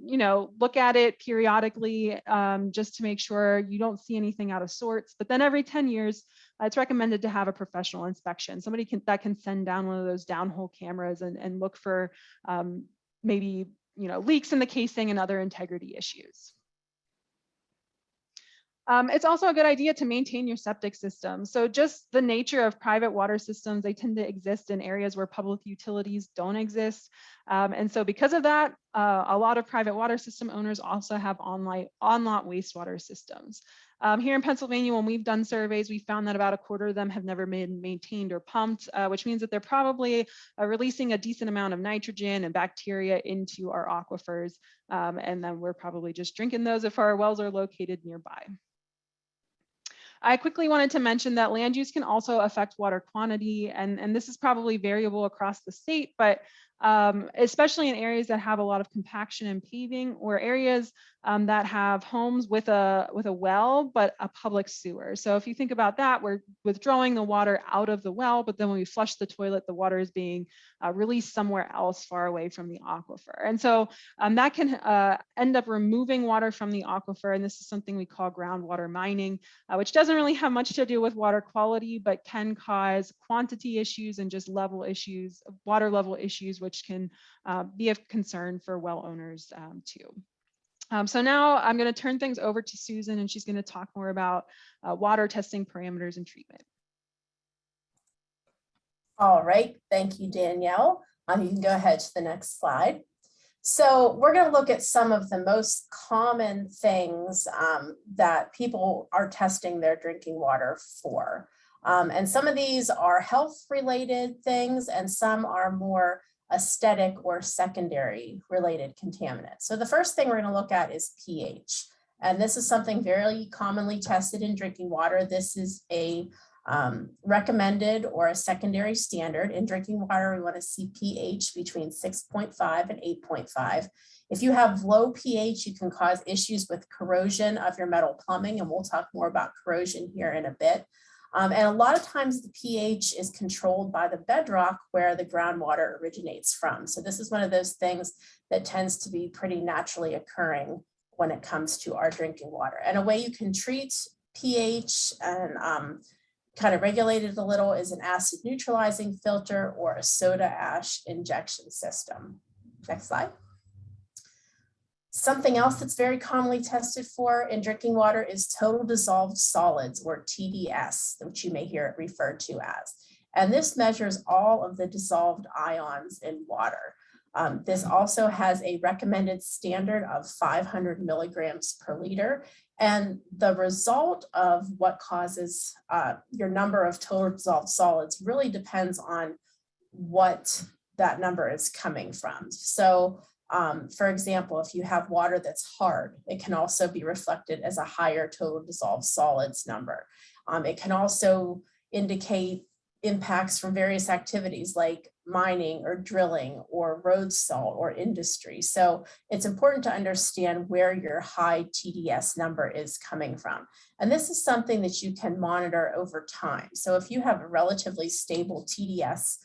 look at it periodically just to make sure you don't see anything out of sorts. But then every 10 years, it's recommended to have a professional inspection. Somebody that can send down one of those downhole cameras and look for maybe, leaks in the casing and other integrity issues. It's also a good idea to maintain your septic system. So just the nature of private water systems, they tend to exist in areas where public utilities don't exist. And so because of that, a lot of private water system owners also have on-lot wastewater systems. Here in Pennsylvania, when we've done surveys, we found that about a quarter of them have never been maintained or pumped, which means that they're probably releasing a decent amount of nitrogen and bacteria into our aquifers. And then we're probably just drinking those if our wells are located nearby. I quickly wanted to mention that land use can also affect water quantity, and this is probably variable across the state, but especially in areas that have a lot of compaction and paving, or areas that have homes with a well, but a public sewer. So if you think about that, we're withdrawing the water out of the well, but then when we flush the toilet, the water is being released somewhere else far away from the aquifer. And so that can end up removing water from the aquifer. And this is something we call groundwater mining, which doesn't really have much to do with water quality, but can cause quantity issues and just level issues, water level issues, which can be of concern for well owners too. So now I'm going to turn things over to Susan, and she's going to talk more about water testing parameters and treatment. All right, thank you, Danielle. You can go ahead to the next slide. So we're going to look at some of the most common things that people are testing their drinking water for. And some of these are health-related things, and some are more aesthetic or secondary related contaminants. So the first thing we're going to look at is pH. And this is something very commonly tested in drinking water. This is a recommended or a secondary standard. In drinking water, we want to see pH between 6.5 and 8.5. If you have low pH, you can cause issues with corrosion of your metal plumbing, and we'll talk more about corrosion here in a bit. And a lot of times the pH is controlled by the bedrock where the groundwater originates from. So this is one of those things that tends to be pretty naturally occurring when it comes to our drinking water. And a way you can treat pH and kind of regulate it a little is an acid neutralizing filter or a soda ash injection system. Next slide. Something else that's very commonly tested for in drinking water is total dissolved solids, or TDS, which you may hear it referred to as. And this measures all of the dissolved ions in water. This also has a recommended standard of 500 milligrams per liter. And the result of what causes your number of total dissolved solids really depends on what that number is coming from. So for example, if you have water that's hard, it can also be reflected as a higher total dissolved solids number. It can also indicate impacts from various activities like mining or drilling or road salt or industry. So it's important to understand where your high TDS number is coming from. And this is something that you can monitor over time. So if you have a relatively stable TDS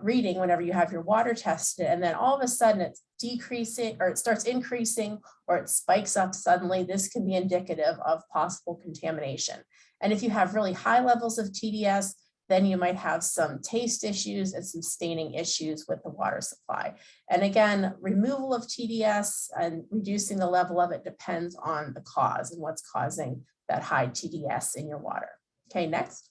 reading whenever you have your water tested, and then all of a sudden it's decreasing, or it starts increasing, or it spikes up suddenly, this can be indicative of possible contamination. And if you have really high levels of TDS, then you might have some taste issues and some staining issues with the water supply. And again, removal of TDS and reducing the level of it depends on the cause and what's causing that high TDS in your water. Okay, next.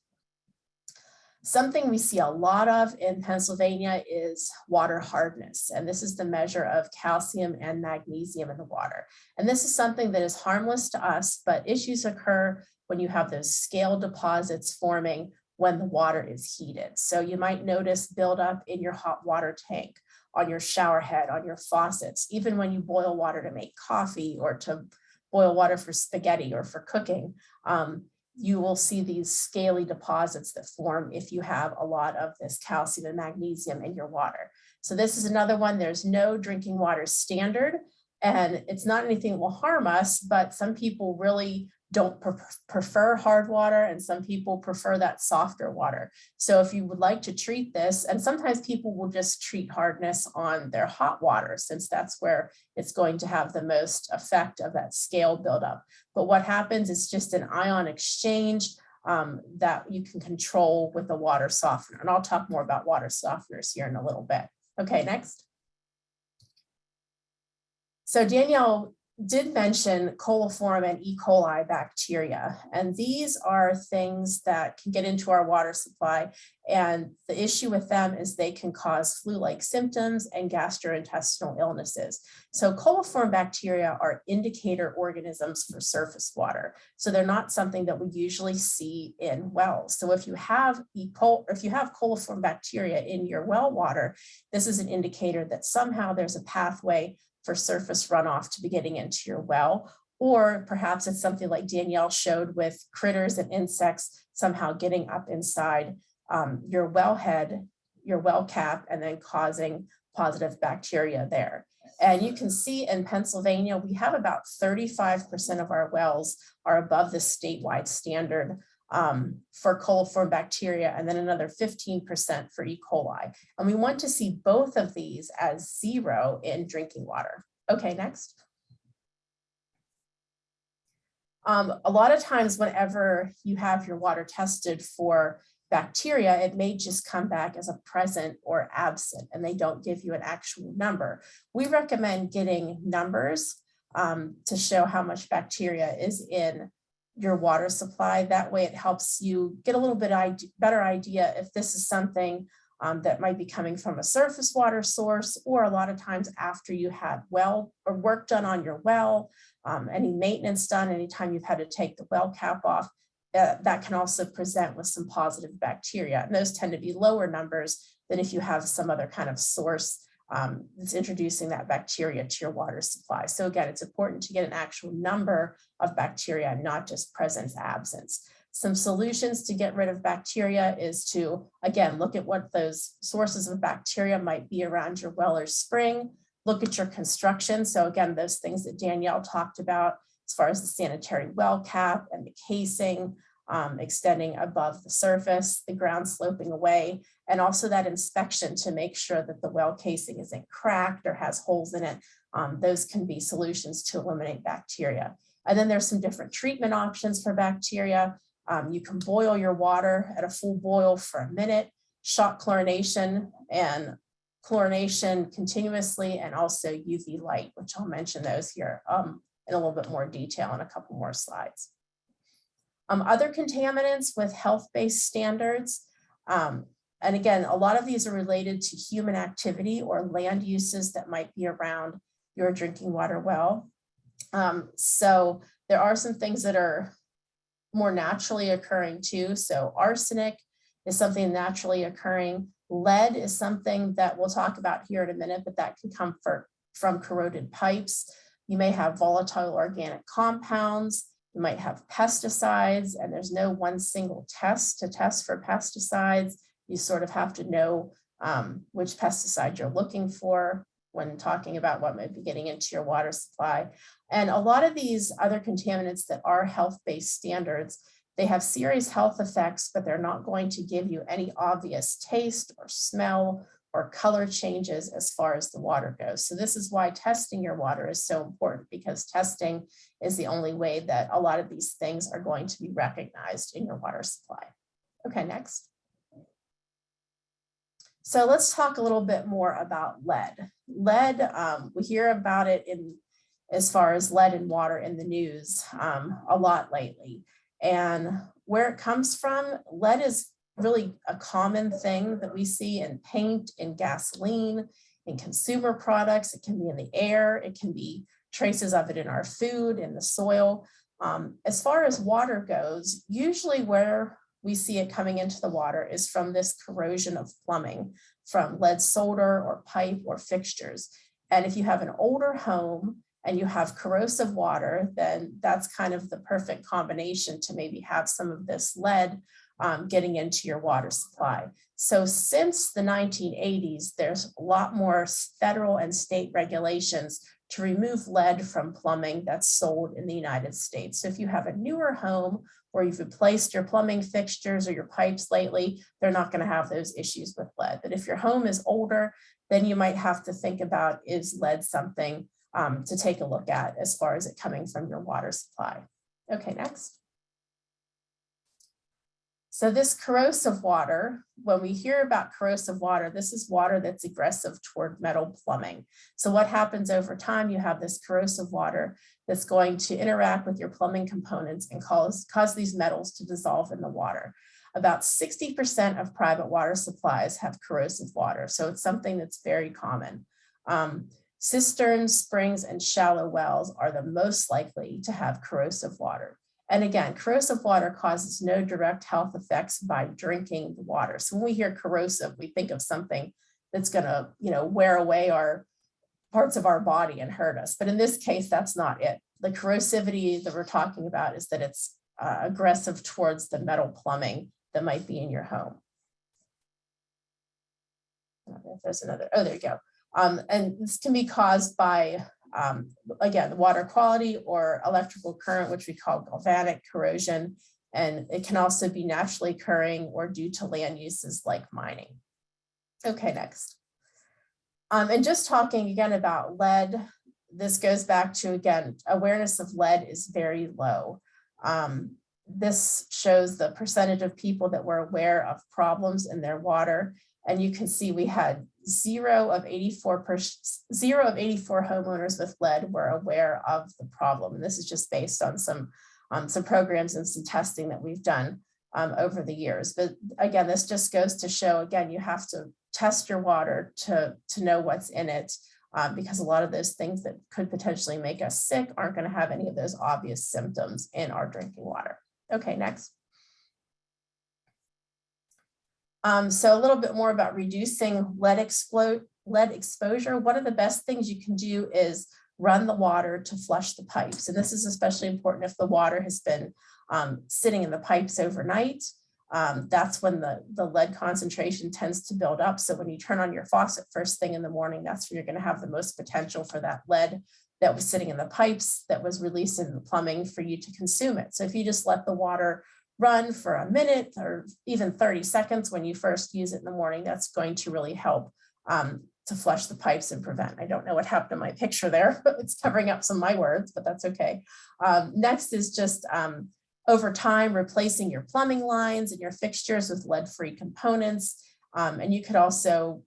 Something we see a lot of in Pennsylvania is water hardness. And this is the measure of calcium and magnesium in the water. And this is something that is harmless to us, but issues occur when you have those scale deposits forming when the water is heated. So you might notice buildup in your hot water tank, on your shower head, on your faucets, even when you boil water to make coffee or to boil water for spaghetti or for cooking. You will see these scaly deposits that form if you have a lot of this calcium and magnesium in your water. So this is another one. There's no drinking water standard, and it's not anything that will harm us, but some people really don't prefer hard water, and some people prefer that softer water. So if you would like to treat this, and sometimes people will just treat hardness on their hot water, since that's where it's going to have the most effect of that scale buildup. But what happens is just an ion exchange that you can control with a water softener. And I'll talk more about water softeners here in a little bit. Okay, next. So Danielle did mention coliform and E. coli bacteria, and these are things that can get into our water supply. And the issue with them is they can cause flu-like symptoms and gastrointestinal illnesses. So coliform bacteria are indicator organisms for surface water. So they're not something that we usually see in wells. So if you have coliform bacteria in your well water, this is an indicator that somehow there's a pathway for surface runoff to be getting into your well, or perhaps it's something like Danielle showed with critters and insects somehow getting up inside your well head, your well cap, and then causing positive bacteria there. And you can see in Pennsylvania, we have about 35% of our wells are above the statewide standard for coliform bacteria, and then another 15% for E. coli. And we want to see both of these as 0 in drinking water. Okay, next. A lot of times whenever you have your water tested for bacteria, it may just come back as a present or absent, and they don't give you an actual number. We recommend getting numbers to show how much bacteria is in your water supply. That way it helps you get a little bit better idea if this is something that might be coming from a surface water source, or a lot of times after you had well or work done on your well, any maintenance done, anytime you've had to take the well cap off, that can also present with some positive bacteria. And those tend to be lower numbers than if you have some other kind of source that's introducing that bacteria to your water supply. So again, it's important to get an actual number of bacteria, not just presence, absence. Some solutions to get rid of bacteria is to, again, look at what those sources of bacteria might be around your well or spring. Look at your construction. So again, those things that Danielle talked about as far as the sanitary well cap and the casing, extending above the surface, the ground sloping away, and also that inspection to make sure that the well casing isn't cracked or has holes in it. Those can be solutions to eliminate bacteria. And then there's some different treatment options for bacteria. You can boil your water at a full boil for a minute, shock chlorination and chlorination continuously, and also UV light, which I'll mention those here in a little bit more detail in a couple more slides. Other contaminants with health-based standards, and again, a lot of these are related to human activity or land uses that might be around your drinking water well. So there are some things that are more naturally occurring too. So arsenic is something naturally occurring. Lead is something that we'll talk about here in a minute, but that can come from corroded pipes. You may have volatile organic compounds. You might have pesticides, and there's no one single test to test for pesticides. You sort of have to know which pesticide you're looking for when talking about what might be getting into your water supply. And a lot of these other contaminants that are health-based standards, they have serious health effects, but they're not going to give you any obvious taste or smell or color changes as far as the water goes. So this is why testing your water is so important, because testing is the only way that a lot of these things are going to be recognized in your water supply. Okay, next. So let's talk a little bit more about lead. Lead, we hear about it as far as lead in water in the news a lot lately. And where it comes from, lead is really a common thing that we see in paint, in gasoline, in consumer products. It can be in the air. It can be traces of it in our food, in the soil. As far as water goes, usually where we see it coming into the water is from this corrosion of plumbing, from lead solder or pipe or fixtures. And if you have an older home and you have corrosive water, then that's kind of the perfect combination to maybe have some of this lead getting into your water supply. So since the 1980s, there's a lot more federal and state regulations to remove lead from plumbing that's sold in the United States. So if you have a newer home or you've replaced your plumbing fixtures or your pipes lately, they're not going to have those issues with lead. But if your home is older, then you might have to think about, is lead something to take a look at as far as it coming from your water supply. Okay, next. So this corrosive water, when we hear about corrosive water, this is water that's aggressive toward metal plumbing. So what happens over time, you have this corrosive water that's going to interact with your plumbing components and cause these metals to dissolve in the water. About 60% of private water supplies have corrosive water. So it's something that's very common. Cisterns, springs, and shallow wells are the most likely to have corrosive water. And again, corrosive water causes no direct health effects by drinking the water. So when we hear corrosive, we think of something that's going to, wear away our parts of our body and hurt us. But in this case, that's not it. The corrosivity that we're talking about is that it's aggressive towards the metal plumbing that might be in your home. There's another, oh, there you go. And this can be caused by again, the water quality or electrical current, which we call galvanic corrosion. And it can also be naturally occurring or due to land uses like mining. Okay, next. And just talking again about lead, this goes back to, again, awareness of lead is very low. This shows the percentage of people that were aware of problems in their water. And you can see we had 0 of 84 homeowners with lead were aware of the problem. And this is just based on some programs and some testing that we've done over the years. But again, this just goes to show, again, you have to test your water to know what's in it, because a lot of those things that could potentially make us sick aren't going to have any of those obvious symptoms in our drinking water. Okay, next. So a little bit more about reducing lead exposure. One of the best things you can do is run the water to flush the pipes. And this is especially important if the water has been sitting in the pipes overnight. That's when the lead concentration tends to build up. So when you turn on your faucet first thing in the morning, that's when you're going to have the most potential for that lead that was sitting in the pipes that was released in the plumbing for you to consume it. So if you just let the water run for a minute or even 30 seconds when you first use it in the morning, that's going to really help to flush the pipes and prevent. I don't know what happened to my picture there. It's covering up some of my words, but that's okay. Next is just over time, replacing your plumbing lines and your fixtures with lead-free components. And you could also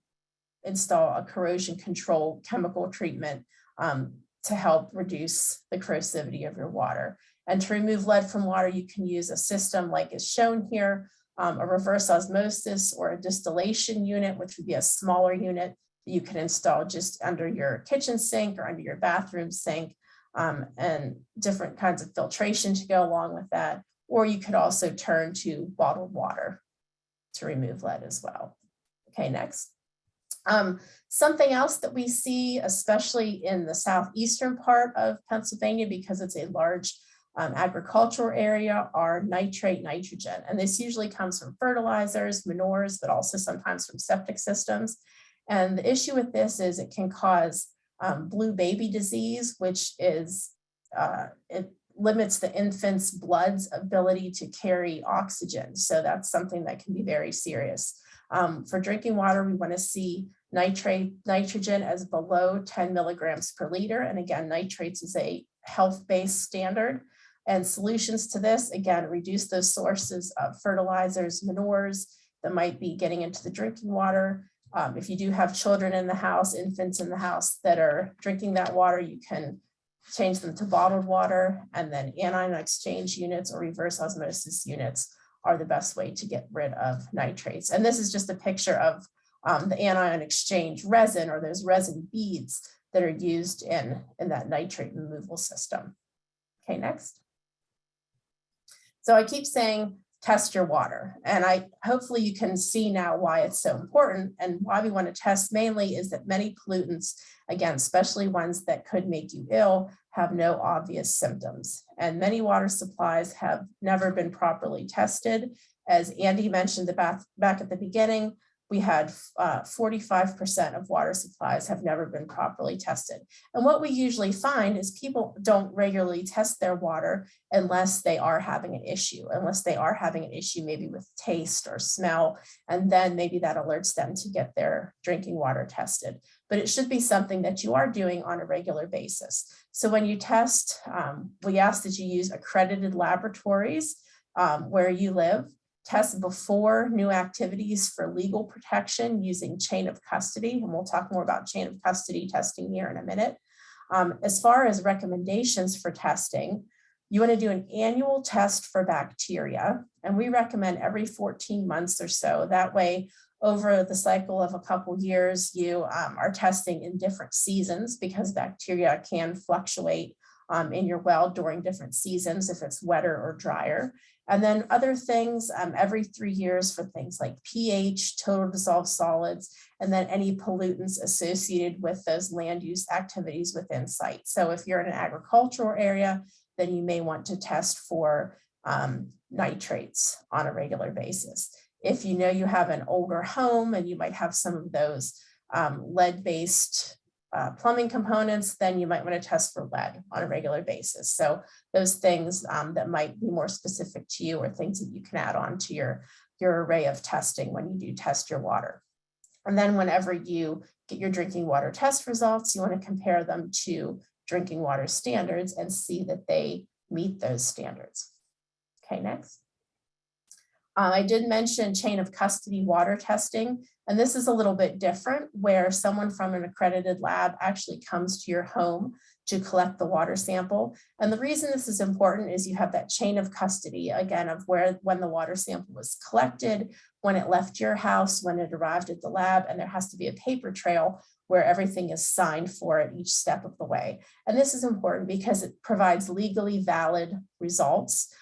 install a corrosion control chemical treatment to help reduce the corrosivity of your water. And to remove lead from water, you can use a system like is shown here, a reverse osmosis or a distillation unit, which would be a smaller unit that you can install just under your kitchen sink or under your bathroom sink, and different kinds of filtration to go along with that. Or you could also turn to bottled water to remove lead as well. Okay, next. Something else that we see, especially in the southeastern part of Pennsylvania, because it's a large agricultural area, are nitrate nitrogen. And this usually comes from fertilizers, manures, but also sometimes from septic systems. And the issue with this is it can cause blue baby disease, which is, it limits the infant's blood's ability to carry oxygen. So that's something that can be very serious. For drinking water, we want to see nitrogen as below 10 milligrams per liter. And again, nitrates is a health-based standard. And solutions to this, again, reduce those sources of fertilizers, manures that might be getting into the drinking water. If you do have children in the house, infants in the house that are drinking that water, you can change them to bottled water, and then anion exchange units or reverse osmosis units are the best way to get rid of nitrates. And this is just a picture of the anion exchange resin, or those resin beads that are used in that nitrate removal system. Okay, next. So I keep saying test your water, and hopefully you can see now why it's so important, and why we want to test mainly is that many pollutants, again, especially ones that could make you ill, have no obvious symptoms. And many water supplies have never been properly tested. As Andy mentioned back at the beginning, we had 45% of water supplies have never been properly tested. And what we usually find is people don't regularly test their water unless they are having an issue, maybe with taste or smell, and then maybe that alerts them to get their drinking water tested. But it should be something that you are doing on a regular basis. So when you test, we ask that you use accredited laboratories where you live. Test before new activities for legal protection using chain of custody, and we'll talk more about chain of custody testing here in a minute. As far as recommendations for testing, you want to do an annual test for bacteria, and we recommend every 14 months or so. That way, over the cycle of a couple years, you are testing in different seasons, because bacteria can fluctuate in your well during different seasons if it's wetter or drier. And then other things every 3 years for things like pH, total dissolved solids, and then any pollutants associated with those land use activities within site. So if you're in an agricultural area, then you may want to test for nitrates on a regular basis. If you know you have an older home and you might have some of those lead-based plumbing components, then you might want to test for lead on a regular basis. So those things that might be more specific to you, or things that you can add on to your array of testing when you do test your water. And then whenever you get your drinking water test results, you want to compare them to drinking water standards and see that they meet those standards. Okay, next. I did mention chain of custody water testing, and this is a little bit different, where someone from an accredited lab actually comes to your home to collect the water sample. And the reason this is important is you have that chain of custody, again, of when the water sample was collected, when it left your house, when it arrived at the lab, and there has to be a paper trail where everything is signed for at each step of the way. And this is important because it provides legally valid results.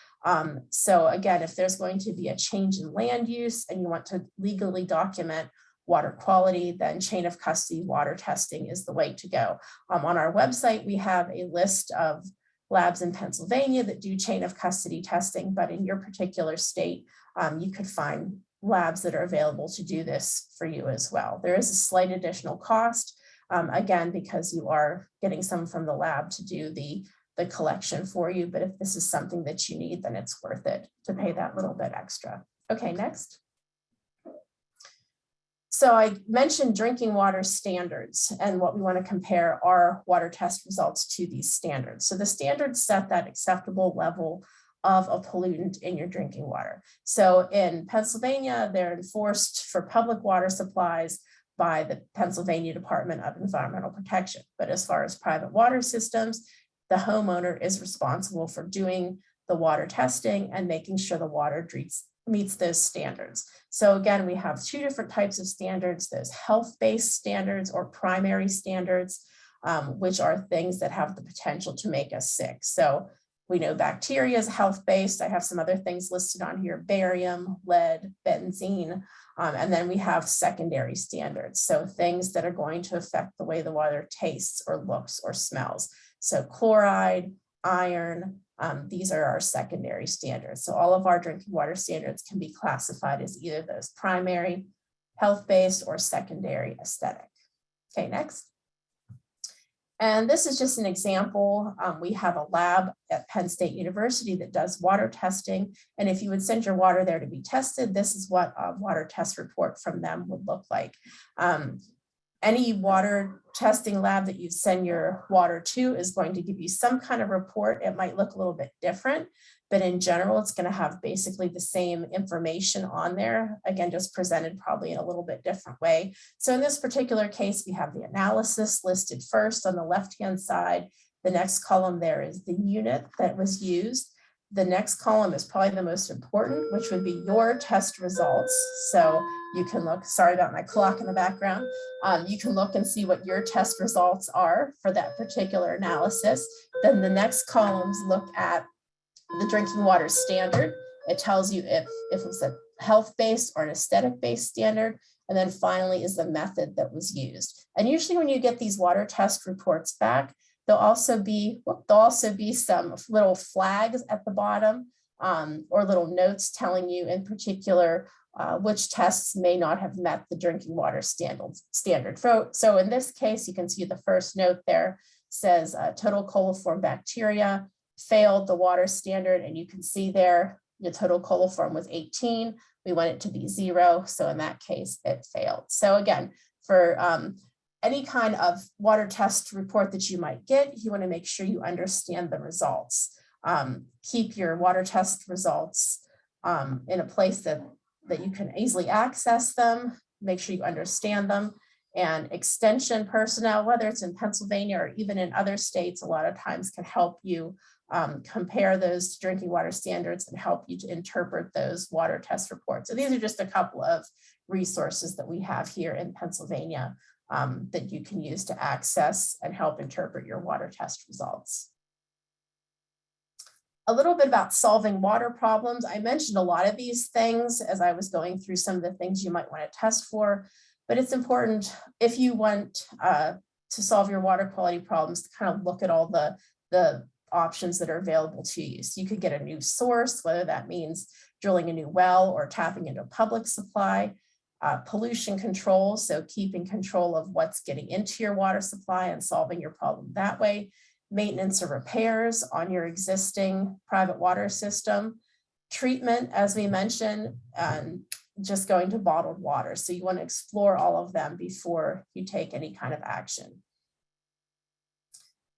So again, if there's going to be a change in land use and you want to legally document water quality, then chain of custody water testing is the way to go. On our website, we have a list of labs in Pennsylvania that do chain of custody testing, but in your particular state, you could find labs that are available to do this for you as well. There is a slight additional cost, again, because you are getting someone from the lab to do the collection for you. But if this is something that you need, then it's worth it to pay that little bit extra. Okay, next. So I mentioned drinking water standards, and what we want to compare our water test results to these standards. So the standards set that acceptable level of a pollutant in your drinking water. So in Pennsylvania, they're enforced for public water supplies by the Pennsylvania Department of Environmental Protection. But as far as private water systems, the homeowner is responsible for doing the water testing and making sure the water meets those standards. So again, we have two different types of standards. There's health-based standards or primary standards, which are things that have the potential to make us sick. So we know bacteria is health-based. I have some other things listed on here: barium, lead, benzene, and then we have secondary standards. So things that are going to affect the way the water tastes or looks or smells. So chloride, iron, these are our secondary standards. So all of our drinking water standards can be classified as either those primary, health-based, or secondary aesthetic. Okay, next. And this is just an example. We have a lab at Penn State University that does water testing. And if you would send your water there to be tested, this is what a water test report from them would look like. Any water testing lab that you send your water to is going to give you some kind of report. It might look a little bit different, but in general, it's going to have basically the same information on there. Again, just presented probably in a little bit different way. So in this particular case, we have the analysis listed first on the left-hand side. The next column there is the unit that was used. The next column is probably the most important, which would be your test results. So you can look, sorry about my clock in the background. You can look and see what your test results are for that particular analysis. Then the next columns look at the drinking water standard. It tells you if it's a health-based or an aesthetic-based standard. And then finally is the method that was used. And usually when you get these water test reports back, there'll also be some little flags at the bottom or little notes telling you in particular which tests may not have met the drinking water standard. So in this case, you can see the first note there says total coliform bacteria failed the water standard, and you can see there the total coliform was 18. We want it to be 0. So in that case, it failed. So again, for any kind of water test report that you might get, you want to make sure you understand the results. Keep your water test results in a place that you can easily access them. Make sure you understand them. And extension personnel, whether it's in Pennsylvania or even in other states, a lot of times can help you compare those to drinking water standards and help you to interpret those water test reports. So these are just a couple of resources that we have here in Pennsylvania that you can use to access and help interpret your water test results. A little bit about solving water problems. I mentioned a lot of these things as I was going through some of the things you might want to test for, but it's important if you want to solve your water quality problems to kind of look at all the options that are available to you. So you could get a new source, whether that means drilling a new well or tapping into a public supply. Pollution control, so keeping control of what's getting into your water supply and solving your problem that way. Maintenance or repairs on your existing private water system. Treatment, as we mentioned, just going to bottled water. So you want to explore all of them before you take any kind of action.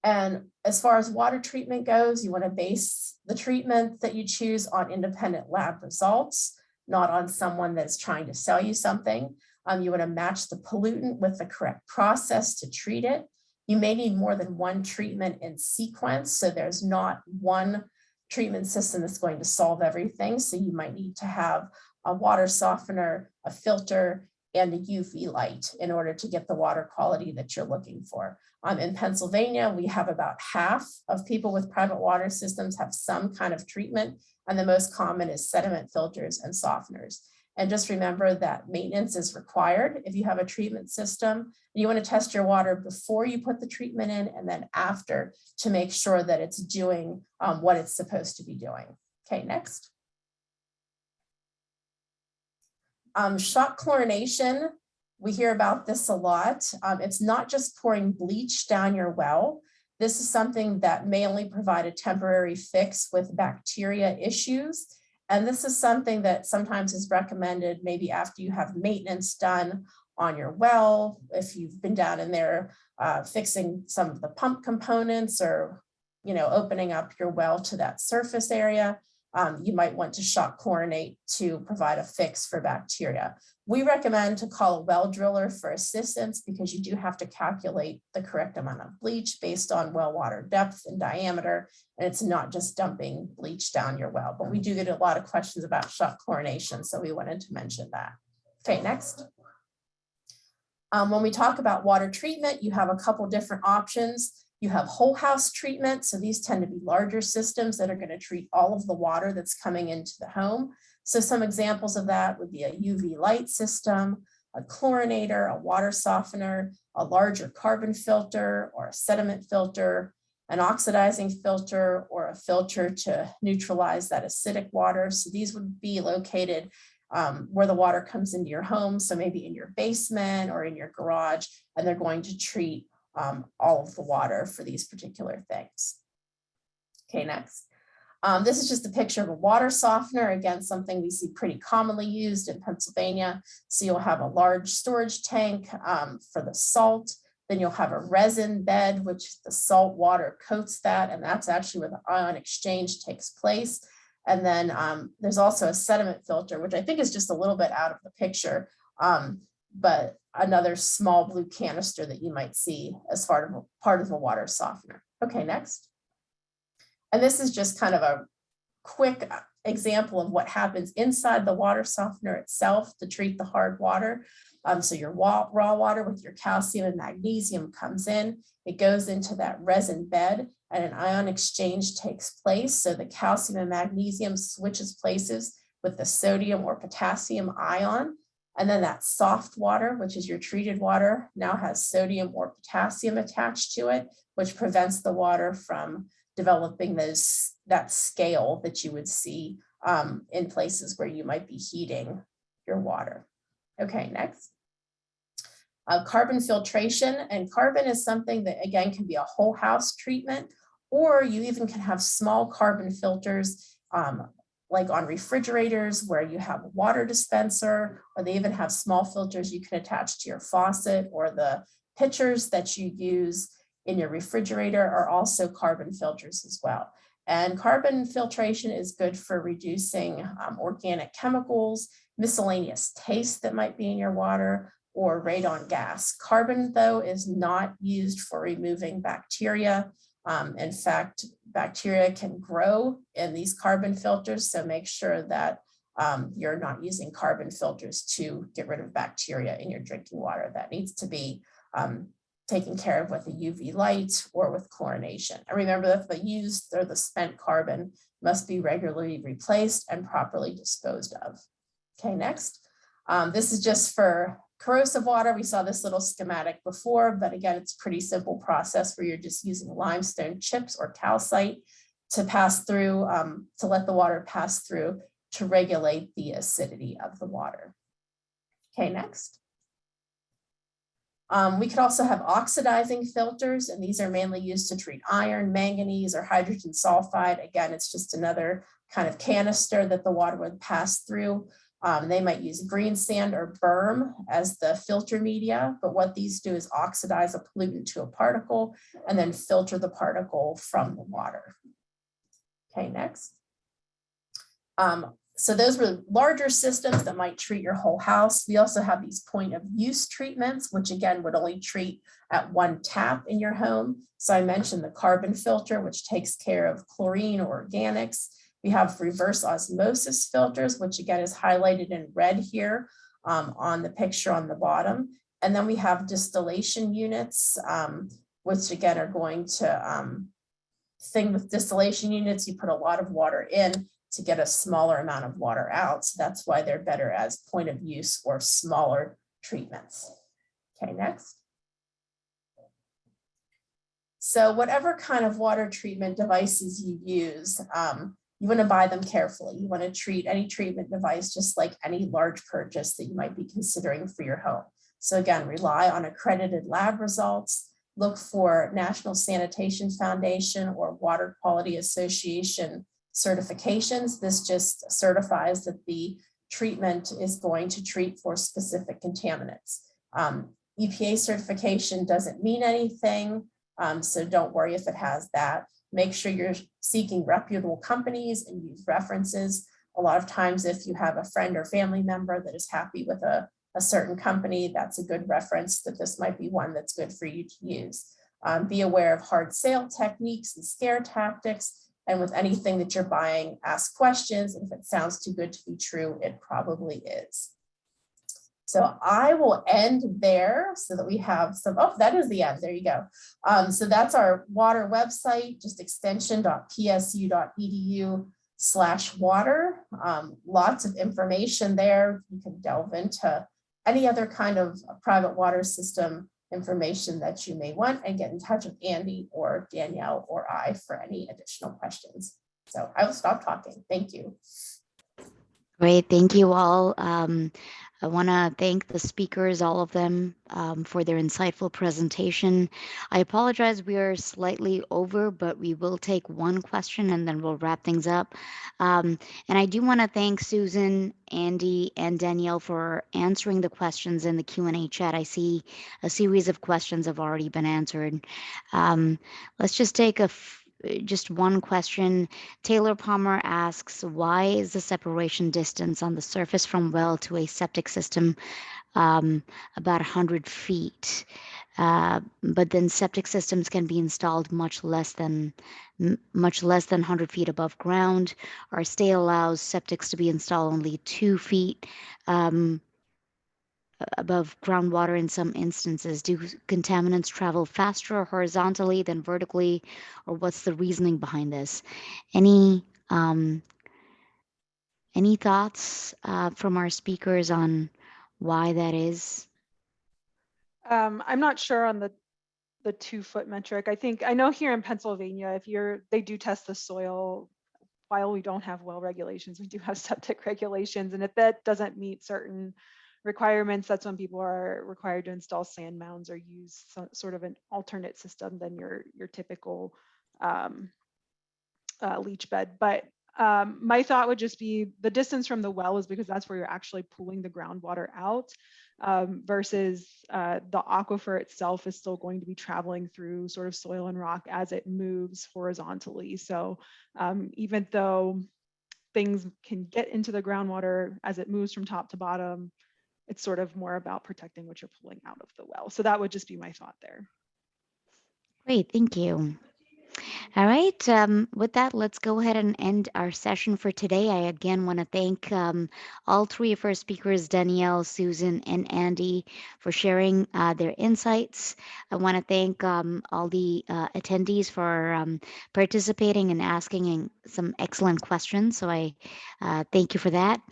And as far as water treatment goes, you want to base the treatment that you choose on independent lab results, not on someone that's trying to sell you something. You want to match the pollutant with the correct process to treat it. You may need more than one treatment in sequence, so there's not one treatment system that's going to solve everything. So you might need to have a water softener, a filter, and a UV light in order to get the water quality that you're looking for. In Pennsylvania, we have about half of people with private water systems have some kind of treatment, and the most common is sediment filters and softeners. And just remember that maintenance is required if you have a treatment system. You want to test your water before you put the treatment in and then after to make sure that it's doing what it's supposed to be doing. Okay, next. Shock chlorination, we hear about this a lot. It's not just pouring bleach down your well. This is something that may only provide a temporary fix with bacteria issues. And this is something that sometimes is recommended maybe after you have maintenance done on your well, if you've been down in there fixing some of the pump components or opening up your well to that surface area. You might want to shock chlorinate to provide a fix for bacteria. We recommend to call a well driller for assistance because you do have to calculate the correct amount of bleach based on well water depth and diameter, and it's not just dumping bleach down your well. But we do get a lot of questions about shock chlorination, so we wanted to mention that. Okay, next. When we talk about water treatment, you have a couple different options. You have whole house treatment. So these tend to be larger systems that are going to treat all of the water that's coming into the home. So some examples of that would be a UV light system, a chlorinator, a water softener, a larger carbon filter or a sediment filter, an oxidizing filter, or a filter to neutralize that acidic water. So these would be located where the water comes into your home. So maybe in your basement or in your garage, and they're going to treat all of the water for these particular things. Okay, next. This is just a picture of a water softener. Again, something we see pretty commonly used in Pennsylvania. So you'll have a large storage tank for the salt. Then you'll have a resin bed, which the salt water coats that, and that's actually where the ion exchange takes place. And then there's also a sediment filter, which I think is just a little bit out of the picture, but another small blue canister that you might see as part of a water softener. Okay, next. And this is just kind of a quick example of what happens inside the water softener itself to treat the hard water. So your raw water with your calcium and magnesium comes in, it goes into that resin bed, and an ion exchange takes place. So the calcium and magnesium switches places with the sodium or potassium ion. And then that soft water, which is your treated water, now has sodium or potassium attached to it, which prevents the water from developing that scale that you would see in places where you might be heating your water. Okay, next. Carbon filtration, and carbon is something that again can be a whole house treatment, or you even can have small carbon filters like on refrigerators where you have a water dispenser, or they even have small filters you can attach to your faucet, or the pitchers that you use in your refrigerator are also carbon filters as well. And carbon filtration is good for reducing organic chemicals, miscellaneous taste that might be in your water, or radon gas. Carbon, though, is not used for removing bacteria. In fact, bacteria can grow in these carbon filters, so make sure that you're not using carbon filters to get rid of bacteria in your drinking water. That needs to be taken care of with a UV light or with chlorination. And remember that the used or the spent carbon must be regularly replaced and properly disposed of. Okay, next. This is just for corrosive water. We saw this little schematic before, but again, it's a pretty simple process where you're just using limestone chips or calcite to pass through, to let the water pass through to regulate the acidity of the water. Okay, next. We could also have oxidizing filters, and these are mainly used to treat iron, manganese, or hydrogen sulfide. Again, it's just another kind of canister that the water would pass through. They might use green sand or berm as the filter media, but what these do is oxidize a pollutant to a particle and then filter the particle from the water. Okay, next. So those were larger systems that might treat your whole house. We also have these point of use treatments, which again would only treat at one tap in your home. So I mentioned the carbon filter, which takes care of chlorine or organics. We have reverse osmosis filters, which again is highlighted in red here on the picture on the bottom. And then we have distillation units, which again are going to, thing with distillation units, you put a lot of water in to get a smaller amount of water out. So that's why they're better as point of use or smaller treatments. Okay, next. So whatever kind of water treatment devices you use, you want to buy them carefully. You want to treat any treatment device just like any large purchase that you might be considering for your home. So again, rely on accredited lab results, look for National Sanitation Foundation or Water Quality Association certifications. This just certifies that the treatment is going to treat for specific contaminants. EPA certification doesn't mean anything, so don't worry if it has that. Make sure you're seeking reputable companies and use references. A lot of times if you have a friend or family member that is happy with a certain company, that's a good reference that this might be one that's good for you to use. Be aware of hard sale techniques and scare tactics. And with anything that you're buying, ask questions. If it sounds too good to be true, it probably is. So I will end there so that we have some, oh, that is the end, there you go. So that's our water website, just extension.psu.edu/water. Lots of information there. You can delve into any other kind of private water system information that you may want and get in touch with Andy or Danielle or I for any additional questions. So I will stop talking. Thank you. Great, thank you all. I want to thank the speakers, all of them, for their insightful presentation. I apologize, we are slightly over, but we will take one question and then we'll wrap things up. And I do want to thank Susan, Andy, and Danielle for answering the questions in the Q&A chat. I see a series of questions have already been answered. Let's just take just one question. Taylor Palmer asks, why is the separation distance on the surface from well to a septic system about 100 feet? But then septic systems can be installed much less than 100 feet above ground. Our state allows septics to be installed only 2 feet above groundwater in some instances. Do contaminants travel faster horizontally than vertically, or what's the reasoning behind this? Any thoughts from our speakers on why that is? I'm not sure on the 2-foot metric. I know here in Pennsylvania, they do test the soil. While we don't have well regulations, we do have septic regulations. And if that doesn't meet certain requirements, that's when people are required to install sand mounds or use sort of an alternate system than your typical leach bed. But my thought would just be the distance from the well is because that's where you're actually pulling the groundwater out, versus the aquifer itself is still going to be traveling through sort of soil and rock as it moves horizontally. So even though things can get into the groundwater as it moves from top to bottom, it's sort of more about protecting what you're pulling out of the well. So that would just be my thought there. Great, thank you. All right, with that, let's go ahead and end our session for today. I again want to thank all three of our speakers, Danielle, Susan, and Andy, for sharing their insights. I want to thank all the attendees for participating and asking some excellent questions. So I thank you for that.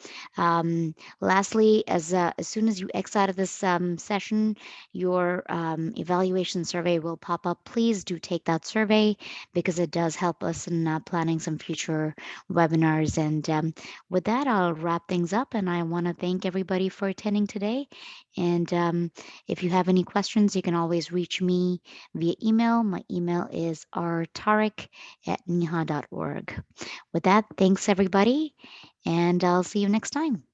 Lastly, as soon as you exit out of this session, your evaluation survey will pop up. Please do take that survey because it does help us in planning some future webinars. And with that, I'll wrap things up. And I want to thank everybody for attending today. And if you have any questions, you can always reach me via email. My email is rtariq@niha.org. With that, thanks everybody, and I'll see you next time.